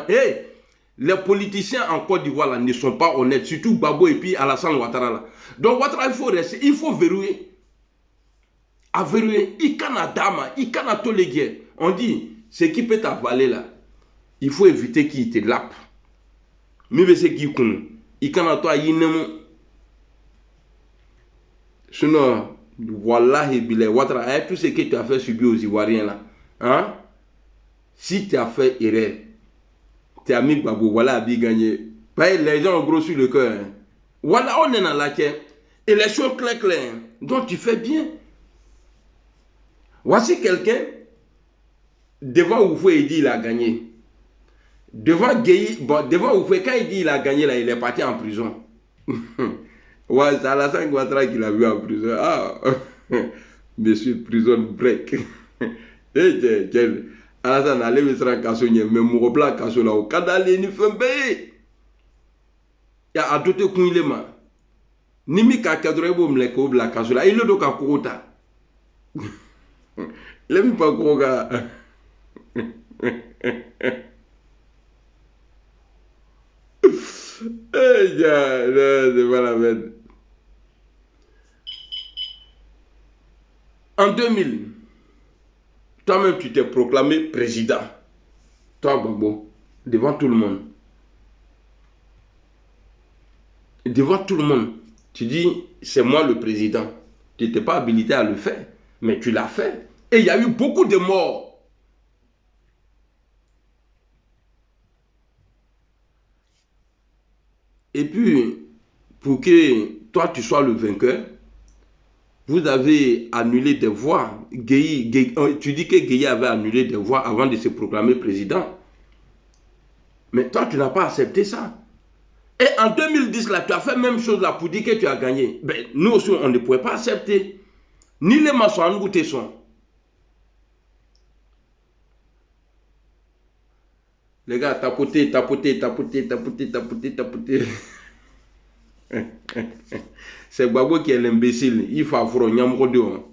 hey, les politiciens en Côte d'Ivoire là ne sont pas honnêtes, surtout Gbagbo et puis Alassane Ouattara là. Donc Ouattara il faut rester, il faut verrouiller. À verrouiller, il canne dama, il canne tous les guerres. On dit, ce qui peut t'avaler là, il faut éviter qu'il te lappe. Mais c'est qui connaît, il canne toi, il n'aime. Sinon, voilà, Ouattara, tout ce que tu as fait subir aux Ivoiriens là, hein? Si tu as fait erreur, tu as mis Gbagbo, voilà, a bien gagné. Les gens ont grossi le cœur. Hein. Voilà, on est dans la quête. Et les choses claires. Donc tu fais bien. Voici quelqu'un, devant Oufoué, il dit il a gagné. Devant Gueye, bon, devant Oufoué, quand il dit il a gagné, là, il est parti en prison. Ouais, c'est Alassane Ouattara qui l'a vu en prison. Ah, monsieur prison break. Et Alassane, allez me faire un casso, mais mon plat casso là, au cadalé, ni fait bé. Il y a d'autres coups, il est mal. Nimi kakadre bo mleko bla casso là, il est donc à Kouta. Il aime pas Kouga. Eh, c'est pas la peine. En 2000, toi-même tu t'es proclamé président. Toi, Gbagbo, devant tout le monde. Devant tout le monde, tu dis, c'est moi le président. Tu n'étais pas habilité à le faire, mais tu l'as fait. Et il y a eu beaucoup de morts. Et puis, pour que toi tu sois le vainqueur, vous avez annulé des voix. Tu dis que Gueye avait annulé des voix avant de se proclamer président. Mais toi, tu n'as pas accepté ça. Et en 2010, là, tu as fait la même chose là pour dire que tu as gagné. Ben, nous aussi, on ne pouvait pas accepter. Ni les maçons, ni les sons. Les gars, tapoter. C'est Gbagbo qui est l'imbécile. Il faut affronter Nyamrodo.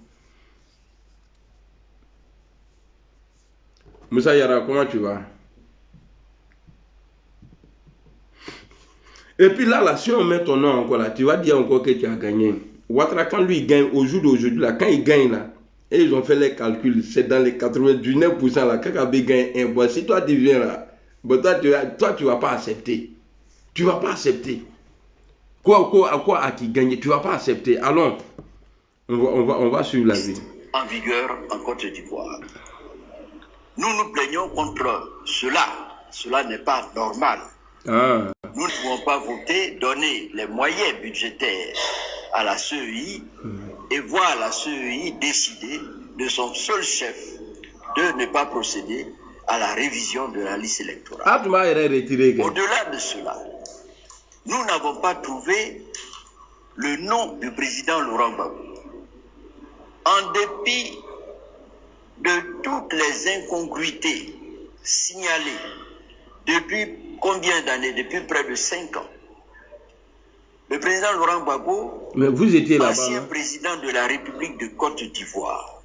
Moussa Yara, comment tu vas? Et puis là, si on met ton nom encore là, tu vas dire encore que tu as gagné. Ouattara, quand lui il gagne, au jour d'aujourd'hui, là, quand il gagne là, et ils ont fait les calculs, c'est dans les 99% là, quand Kabé gagne un bois, si toi tu viens là, bon, toi tu vas pas accepter. Tu vas pas accepter. Quoi à qui gagner, tu vas pas accepter. Allons, on va suivre la vie. En vigueur en Côte d'Ivoire. Nous nous plaignons contre cela. Cela n'est pas normal. Ah. Nous ne pouvons pas voter, donner les moyens budgétaires à la CEI et voir la CEI décider de son seul chef de ne pas procéder à la révision de la liste électorale. Au-delà de cela, nous n'avons pas trouvé le nom du président Laurent Gbagbo. En dépit de toutes les incongruités signalées depuis combien d'années? Depuis près de 5 ans. Le président Laurent Gbagbo, mais vous étiez là-bas, ancien président de la République de Côte d'Ivoire.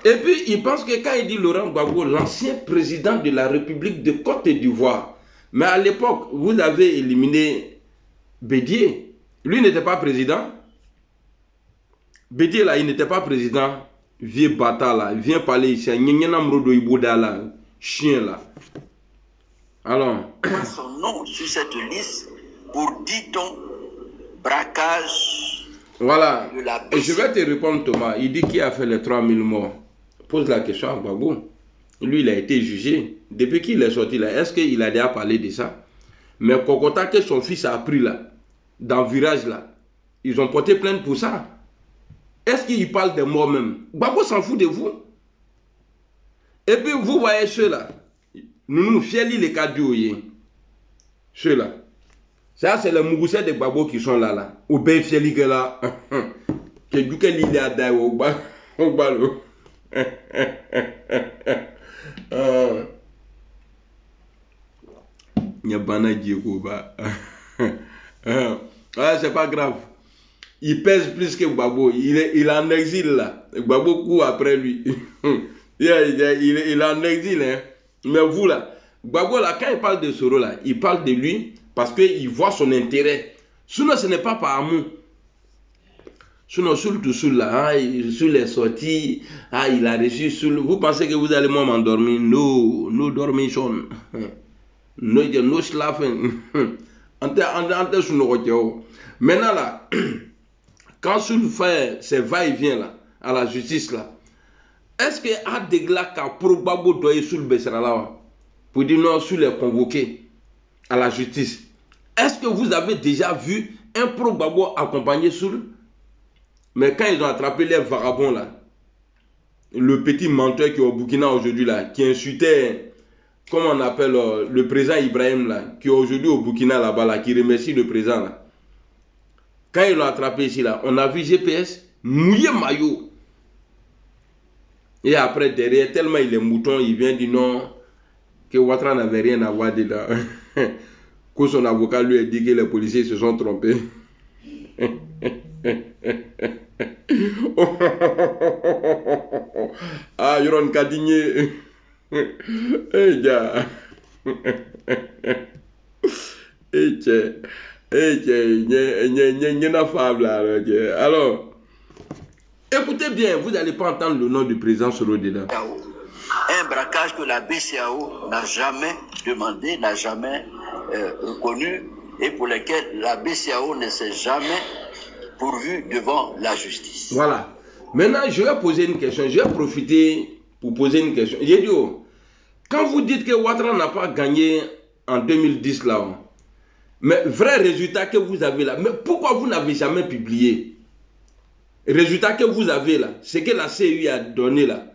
Et puis il pense que quand il dit Laurent Gbagbo, l'ancien président de la République de Côte d'Ivoire, mais à l'époque, vous avez éliminé Bédié. Lui n'était pas président. Bédié là, il n'était pas président. Vieux bâtard là, il vient parler ici. Chien là. Alors. Son nom sur cette liste pour, dit-on, braquage. Voilà. De la et je vais te répondre, Thomas. Il dit qui a fait les 3000 morts. Pose la question à Gbagbo. lui, il a été jugé. Depuis qu'il est sorti là, est-ce qu'il a déjà parlé de ça? Mais Kokota, que son fils a appris là, dans le virage là, ils ont porté plainte pour ça. Est-ce qu'il parle des morts même? Gbagbo s'en fout de vous. Et puis vous voyez ceux-là, nous fiers les cadres, ceux-là. Ça, c'est les Mougoussais de Gbagbo qui sont là. Ou bien fiers que là, que du quel il est à Daï au ballon. C'est pas grave. Il pèse plus que Gbagbo. Il est en exil là. Gbagbo court après lui. il est en exil. Hein. Mais vous là, Gbagbo là, quand il parle de Soro là, il parle de lui parce qu'il voit son intérêt. Sinon, ce n'est pas par amour. Sinon, sur là, sur les sorties, il a reçu sur. Vous pensez que vous allez moi m'endormir? No dormition. No schlafen. Maintenant là, quand Soul fait ses va-et-vient là, à la justice là, est-ce que a dégla qu'a probable doyer Soul Bessera là pour dire non, Soul est convoqué à la justice? Est-ce que vous avez déjà vu un probable accompagner Soul? Mais quand ils ont attrapé les vagabonds là, le petit menteur qui est au Burkina aujourd'hui là, qui insultait, comment on appelle le président Ibrahim là, qui est aujourd'hui au Burkina là-bas là, qui remercie le président là. Quand ils l'ont attrapé ici là, on a vu GPS mouillé maillot. Et après derrière, tellement il est mouton, il vient dire non, que Ouattara n'avait rien à voir dedans. Que son avocat lui a dit que les policiers se sont trompés. Ah, Yoron Kadigné. Eh, ya. Alors, écoutez bien, vous n'allez pas entendre le nom du président Soro dedans. Un braquage que la BCAO n'a jamais demandé, n'a jamais reconnu et pour lequel la BCAO ne s'est jamais pourvue devant la justice. Voilà. Maintenant, je vais poser une question. Je vais profiter pour poser une question. J'ai dit, quand vous dites que Ouattara n'a pas gagné en 2010 là, mais vrai résultat que vous avez là, mais pourquoi vous n'avez jamais publié? Résultat que vous avez là, c'est que la CEI a donné là.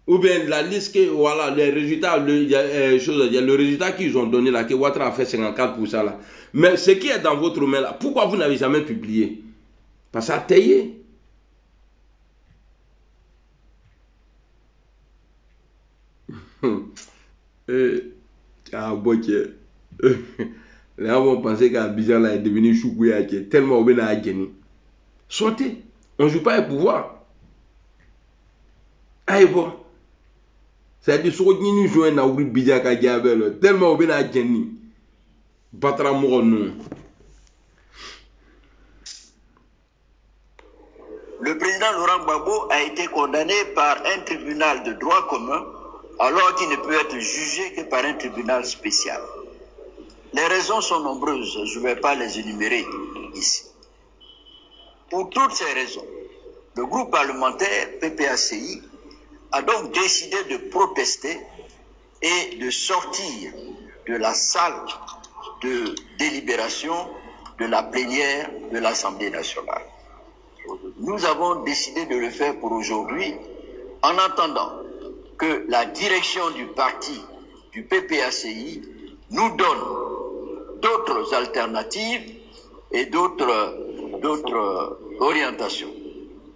Ou bien la liste que, voilà, les résultats, il y a le résultat qu'ils ont donné là, que Ouattara a fait 54% là. Mais ce qui est dans votre main là, pourquoi vous n'avez jamais publié? Parce que ça a taillé. Ah, bon, les gens vont penser qu'Abidjan là est devenu Choukouya, tellement on a gagné. Sortez, on ne joue pas au pouvoir. Aïe, bon. C'est-à-dire que nous jouons à Bidjan tellement on a gagné. Batra Mouronou. Le président Laurent Gbagbo a été condamné par un tribunal de droit commun alors qu'il ne peut être jugé que par un tribunal spécial. Les raisons sont nombreuses, je ne vais pas les énumérer ici. Pour toutes ces raisons, le groupe parlementaire PPACI a donc décidé de protester et de sortir de la salle de délibération de la plénière de l'Assemblée nationale. Nous avons décidé de le faire pour aujourd'hui en attendant que la direction du parti du PPACI nous donne d'autres alternatives et d'autres orientations.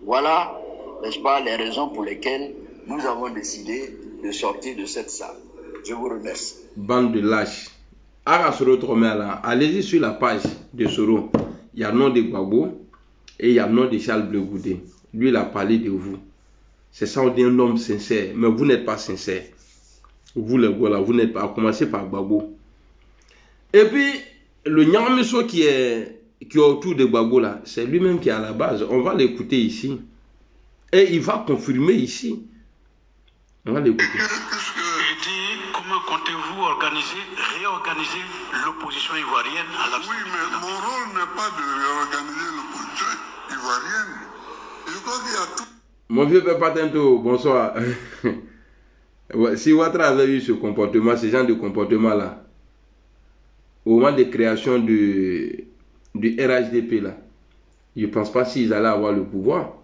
Voilà, n'est-ce pas, les raisons pour lesquelles nous avons décidé de sortir de cette salle. Je vous remercie. Bande de lâches. Allez-y sur la page de Soro. Il y a le nom de Gbagbo et il y a le nom de Charles Bleu Goudé. Lui, il a parlé de vous. C'est ça, on dit un homme sincère. Mais vous n'êtes pas sincère. Vous, les gars, là, vous n'êtes pas. Commencez par Gbagbo. Et puis, le Nyamameso qui est autour de Gbagbo, là, c'est lui-même qui est à la base. On va l'écouter ici. Et il va confirmer ici. On va l'écouter. Comment comptez-vous réorganiser l'opposition ivoirienne à la... Oui, mais mon rôle n'est pas de réorganiser l'opposition ivoirienne. Je crois qu'il y a tout. Mon vieux père Patento, bonsoir. Ouais, si Ouattara avait eu ce comportement, ce genre de comportement-là, au moment de création du RHDP, là, je ne pense pas s'ils allaient avoir le pouvoir.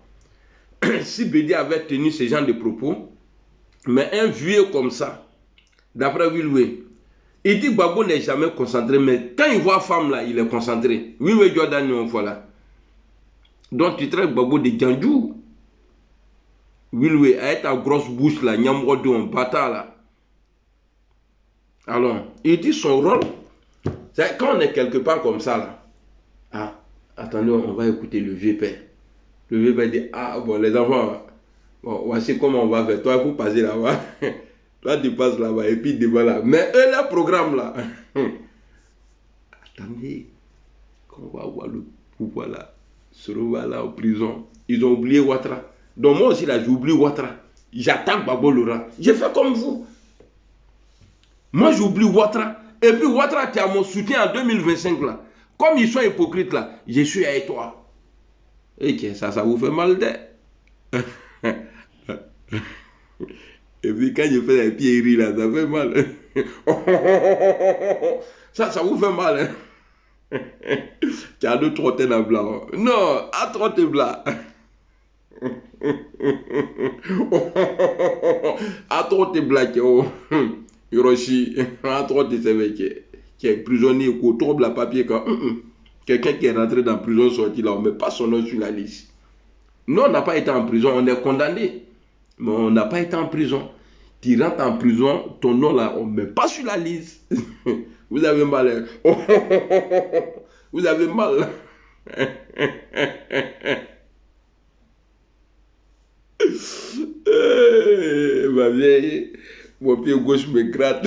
Si Bédi avait tenu ce genre de propos, mais un vieux comme ça, d'après Wilwe, il dit Gbagbo n'est jamais concentré, mais quand il voit femme là, il est concentré. Wilwe Jordan, voilà. Donc tu traites Gbagbo de Djandjou. Wilwe, avec ta grosse bouche là, Nyamrodo, un bâtard là. Alors, il dit son rôle, c'est quand on est quelque part comme ça là. Ah, attendez, on va écouter le vieux père. Le vieux père dit, ah bon, les enfants, bon, voici comment on va faire. Toi, il faut passer là-bas. Toi, tu passes là-bas et puis devant là. Mais eux, leur programme là. Attendez, quand on va avoir le pouvoir là, se revoit là en prison. Ils ont oublié Ouattara. Donc moi aussi là, j'oublie Ouattara. J'attaque Gbagbo Laurent. J'ai fait comme vous. Moi, j'oublie Ouattara. Et puis Ouattara, tu as mon soutien en 2025 là. Comme ils sont hypocrites là, je suis avec toi. Et que ça vous fait mal d'être. Et puis quand je fais les pierreries là, ça fait mal. Ça vous fait mal. Hein? Tu as deux trottines en blanc. Non, à trotter blanc. À trotter blanc. Hiroshi, à trotter c'est vrai qui est prisonnier ou trouble la papier quand quelqu'un qui est rentré dans la prison sorti là, on ne met pas son nom sur la liste. Nous, on n'a pas été en prison, on est condamné. Mais on n'a pas été en prison. Tu rentres en prison, ton nom là, on ne met pas sur la liste. Vous avez mal. Hein? Vous avez mal. Ma vieille, mon pied gauche me gratte.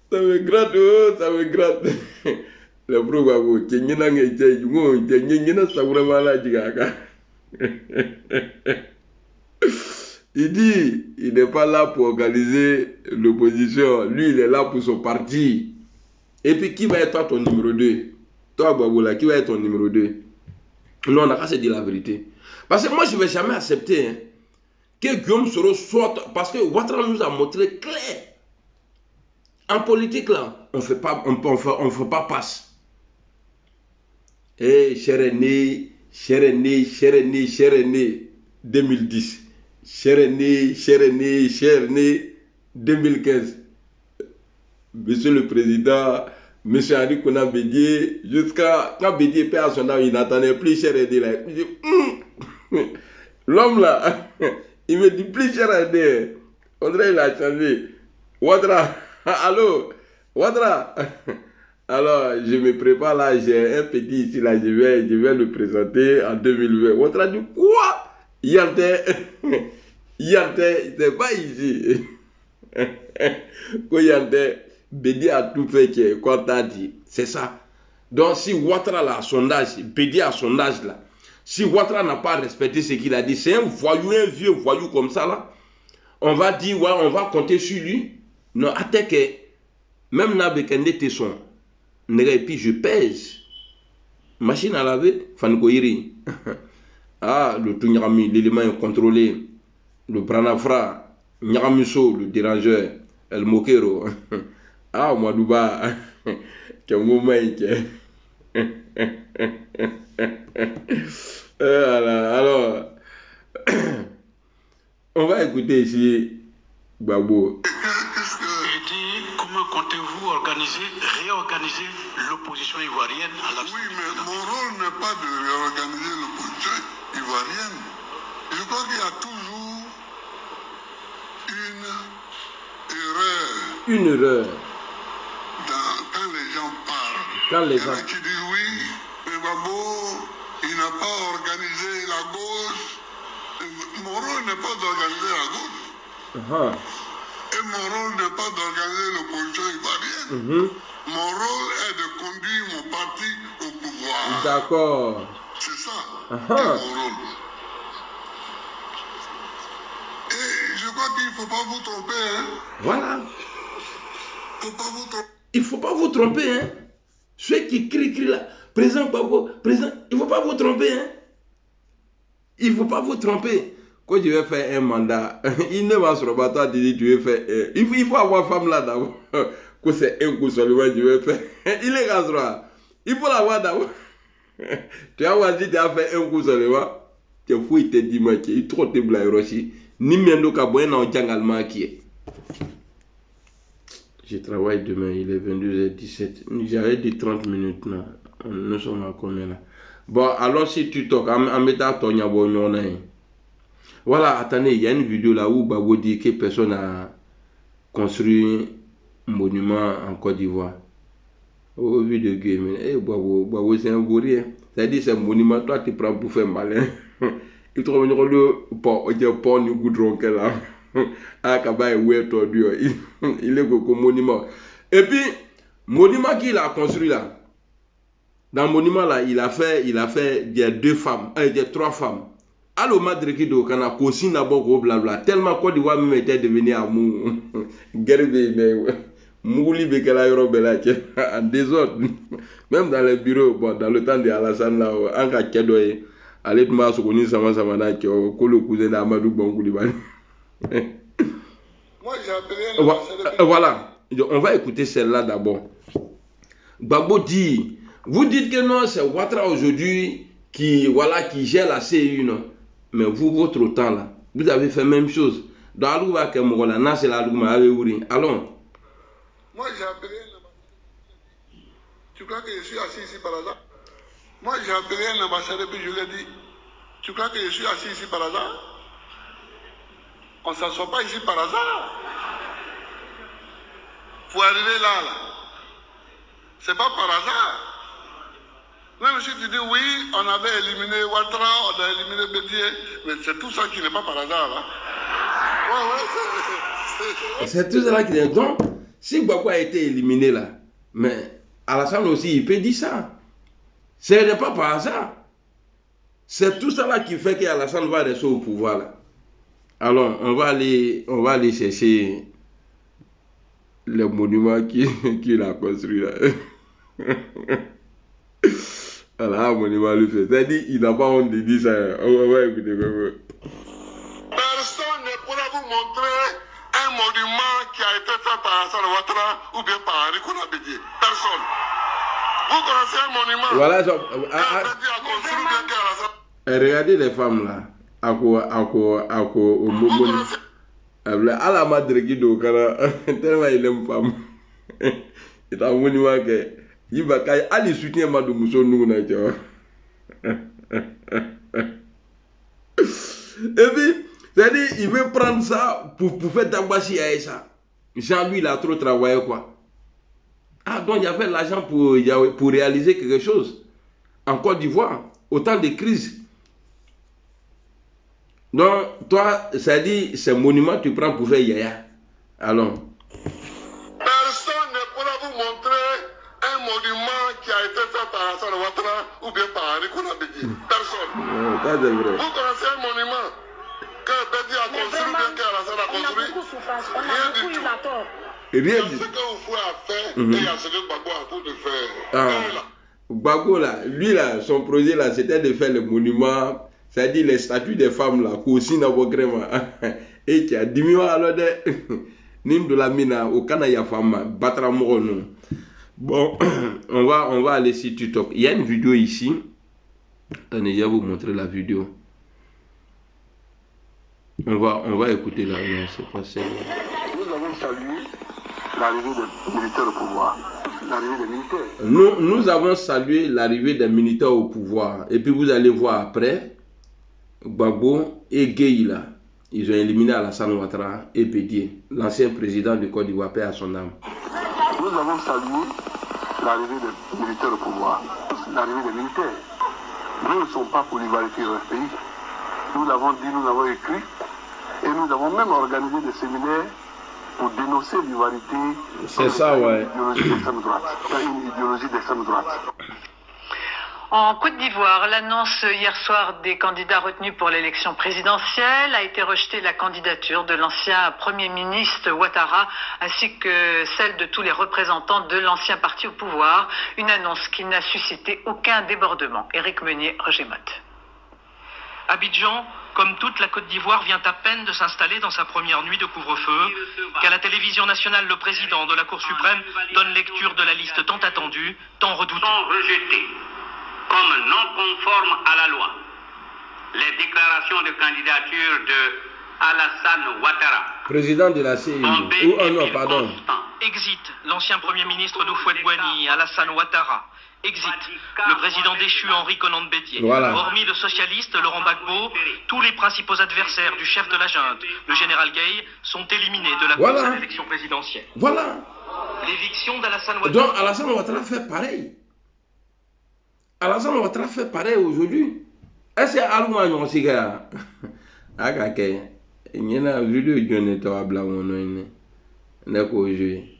Ça me gratte, oh, ça me gratte. Le problème, c'est il dit, il n'est pas là pour organiser l'opposition. Lui, il est là pour son parti. Et puis, qui va être ton numéro 2? Toi, Baboula, qui va être ton numéro 2? Non, on n'a qu'à se dire la vérité. Parce que moi, je ne vais jamais accepter que Guillaume Soro sorte. Parce que Ouattara nous a montré clair. En politique, là, on ne fait pas passe. Eh, cher aîné, 2010. Cher aîné, 2015. Monsieur le Président, Monsieur Henri Konan Bédié, jusqu'à quand Bédié perd à son âme, il n'attendait plus cher aîné là. Il dit, l'homme là, il me dit plus cher aîné. On dirait qu'il a changé. Ouattara, allô, Ouattara. Alors, je me prépare là, j'ai un petit ici là, je vais le présenter en 2020. Ouattara dit quoi? Yante, c'est pas ici. Quand Yante, Bédi a tout fait qu'on t'a dit. C'est ça. Donc, si Ouattara là, à son âge, Bédi à son âge là, si Ouattara n'a pas respecté ce qu'il a dit, c'est un voyou, un vieux voyou comme ça là, on va dire, ouais, on va compter sur lui. Non, attends que, même Nabekende Tesson, et puis je pèse. Machine à laver, Fankoiri. Ah, le tout Nyarami, l'élément incontrôlé. Le Branafra, Nyaramiso, le dérangeur. El Mokero. Ah, Madouba. Quel moment alors, on va écouter ici Gbagbo. Comment comptez-vous réorganiser l'opposition ivoirienne à la... Oui, mais mon rôle n'est pas de réorganiser l'opposition ivoirienne. Je crois qu'il y a toujours une erreur. Quand les gens parlent. Quand les gens... Il y en a qui disent oui, mais Gbagbo, il n'a pas organisé la gauche. Mon rôle n'est pas d'organiser la gauche. Et mon rôle n'est pas d'organiser l'opposition ivoirienne. Mon rôle est de conduire mon parti au pouvoir. D'accord. C'est ça, mon rôle. Et je crois qu'il ne faut pas vous tromper. Hein? Voilà. Il ne faut pas vous tromper. Il ne faut pas vous tromper. Hein? Ceux qui crient là, président Gbagbo, président, il ne faut pas vous tromper. Hein? Il ne faut pas vous tromper. quand je vais faire un mandat, il ne va se rebattre, toi, tu dis, tu veux faire. Il faut avoir femme là d'abord. Que c'est un coup seulement, je vais faire. Il est gasrois. Il faut l'avoir d'abord. Tu as choisi, tu as fait un coup seulement. Tu es fou, il te dit, moi, il est trop te blague aussi. Ni miendo kaboye na ojang allemand qui est. Je travaille demain, il est 22h17. J'avais dit 30 minutes là. Nous sommes à combien là? Bon, alors si tu toques, en mettant ton yabon, voilà, attendez, il y a une vidéo là où Babo dit que personne a construit un monument en Côte d'Ivoire. Au vu de game, Babo c'est un gourrier. C'est-à-dire c'est un monument, toi tu prends pour faire malin. Il trouve le pont du goudron qu'elle a. Ah, il est comme monument. Et puis, monument qu'il a construit là. Dans le monument là, il a fait, il y a deux femmes, il y a trois femmes. Alors, Madrid do kana kosi na boko blabla. Tellement Côte d'Ivoire même était devenu à mou. Gerbe mais mouli bekela yoro belache en désordre. Même dans les bureaux, bon, dans le temps de Alassane là, en cas kedoye, allez ma sokoni sama na ko le cousin d'Amadou Bangouliban. Moi j'ai appelé voilà, on va écouter celle-là d'abord. Babo dit, vous dites que non, c'est Ouattara aujourd'hui qui gère la CU, non? Mais vous, votre temps là, vous avez fait la même chose. Dans Alouba Kemogola, là, c'est l'Alouma Aléouri. Allons. Moi j'ai appelé. Tu crois que je suis assis ici par hasard? Moi j'ai appelé un ambassadeur et je lui ai dit, tu crois que je suis assis ici par hasard? On ne s'assoit pas ici par hasard. Pour arriver là. C'est pas par hasard. Même si tu dis oui, on avait éliminé Ouattara, on a éliminé Bédier, mais c'est tout ça qui n'est pas par hasard. Là. C'est tout ça qui n'est pas. Donc, si Gbagbo a été éliminé là, mais Alassane aussi, il peut dire ça. Ce n'est pas par hasard. C'est tout ça là qui fait qu'Alassane va rester au pouvoir là. Alors, on va aller chercher le monument qu'il a construit là. Alors, un monument le fait. C'est-à-dire, il n'a pas honte de dire ça. On va écouter. Personne ne pourra vous montrer un monument qui a été fait par Alassane Ouattara ou bien par Henri Konan Bédié. Personne. Vous connaissez un monument. Voilà, regardez les femmes là. Au moment à la madre qui do kana tellement il aime femme. C'est un monument que il va aller soutenir Madou Mousso nous na tu vois. Et puis, c'est-à-dire, il veut prendre ça pour faire Dagbashi à ça. Jean, lui, il a trop travaillé, quoi. Ah, donc il y avait l'argent pour réaliser quelque chose. En Côte d'Ivoire, autant de crises. Donc, toi, ça dit, ce monument, tu prends pour faire yaya. Allons. Personne ne pourra vous montrer un monument qui a été fait par Alassane Ouattara ou bien par Henri Konan Bédié. Personne. Ça, c'est vrai. Vous connaissez un monument que Bédié a construit, bien qu'Alassane a construit? Rien du tout. Il y a ce que vous pouvez faire et il y a ce que Gbagbo a pour de faire. Ah. Gbagbo là, lui là, son projet là, c'était de faire le monument, c'est-à-dire les statues des femmes là, aussi dans vos crèmes. Et qui a diminué alors de Nim de la mina au Canaya femme, battra mon nom. Bon, on va aller sur TikTok. Il y a une vidéo ici. Attendez, je vais vous montrer la vidéo. On va écouter là. Non, c'est pas ça. Nous avons salué l'arrivée des militaires au pouvoir. L'arrivée des militaires. Nous avons salué l'arrivée des militaires au pouvoir. Et puis vous allez voir après, Gbagbo et Gueye ils ont éliminé Alassane Ouattara et Bédié, l'ancien président du Côte d'Ivoire, paix à son âme. Nous avons salué l'arrivée des militaires au pouvoir. L'arrivée des militaires. Nous ne sommes pas pour l'ivalité dans ce pays. Nous l'avons dit, nous l'avons écrit. Et nous avons même organisé des séminaires pour dénoncer l'ivalité. C'est ça, ouais. Une idéologie d'extrême droite. En Côte d'Ivoire, l'annonce hier soir des candidats retenus pour l'élection présidentielle a été rejetée la candidature de l'ancien Premier ministre Ouattara ainsi que celle de tous les représentants de l'ancien parti au pouvoir. Une annonce qui n'a suscité aucun débordement. Éric Meunier, Roger Motte. Abidjan, comme toute la Côte d'Ivoire, vient à peine de s'installer dans sa première nuit de couvre-feu, qu'à la télévision nationale, le président de la Cour suprême donne lecture de la liste tant attendue, tant redoutée. Sont rejetés comme non conformes à la loi les déclarations de candidature de Alassane Ouattara, président de la CEI. Non, pardon. Exit l'ancien Premier ministre d'Houphouët-Boigny, Alassane Ouattara. Exit le président déchu Henri Konan Bédié. Voilà. Hormis le socialiste Laurent Gbagbo, tous les principaux adversaires du chef de la junte, le général Gueye, sont éliminés de la course à l'élection présidentielle. Voilà. L'éviction d'Alassane Ouattara. Donc Alassane Ouattara fait pareil. Alassane Ouattara fait pareil aujourd'hui. Est-ce que Alma yon siga? Akake. Nyena vidéo jone to abla wono ine. Neko aujourd'hui.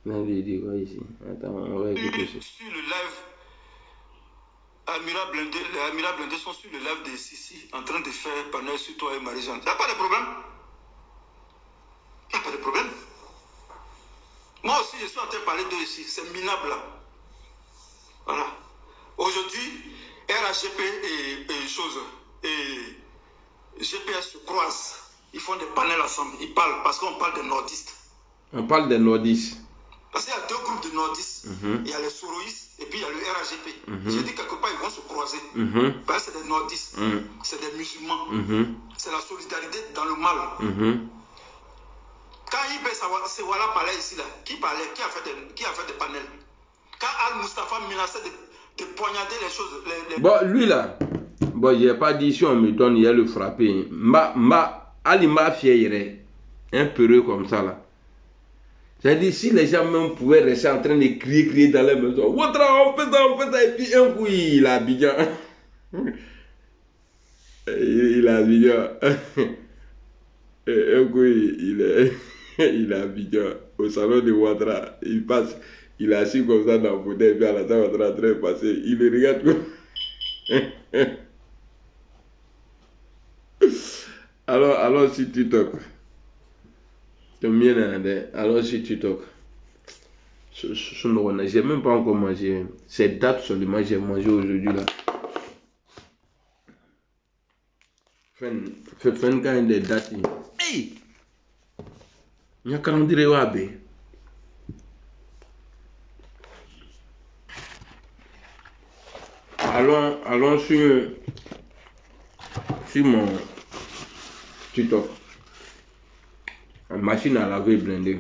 Quoi ici? Attends, on va écouter ça. Sur le live, Amira Blindé sont sur le live de Sissi en train de faire panel sur toi et Marie-Jeanne. Il n'y a pas de problème. Il n'y a pas de problème. Moi aussi, je suis en train de parler d'eux ici. C'est minable là. Voilà. Aujourd'hui, RHGP et GPS se croisent. Ils font des panels ensemble. Ils parlent parce qu'on parle des nordistes. On parle des nordistes. Parce qu'il y a deux groupes de nordistes. Il y a les soroïstes et puis il y a le RHGP. J'ai dit quelque part, ils vont se croiser. Parce que c'est des nordistes, c'est des musulmans. C'est la solidarité dans le mal. Quand Ibé Sewala parlait ici, là, qui a fait des panels? Quand Al-Mustafa menaçait de poignarder les choses. Bon, lui là, bon, j'ai pas dit si on me donne, il y a le frappé. Ali m'a fière, un peureux comme ça là. C'est-à-dire, si les gens même pouvaient rester en train de crier dans la maison, Ouattara, on fait ça, et puis un coup, il a Abidjan. Il a Abidjan. Un coup, il a Abidjan. Au salon de Ouattara, il passe, il est assis comme ça dans le fauteuil, et puis Alassane Ouattara en train de passer, il le regarde comme... Alors, si tu toques. Alors si tu toques, j'ai même pas encore mangé. Cette date seulement j'ai mangé aujourd'hui là. Fais quand des dates. Hey, il y a calendrier wabe. Allons sur mon TikTok. Machine à laver blindée.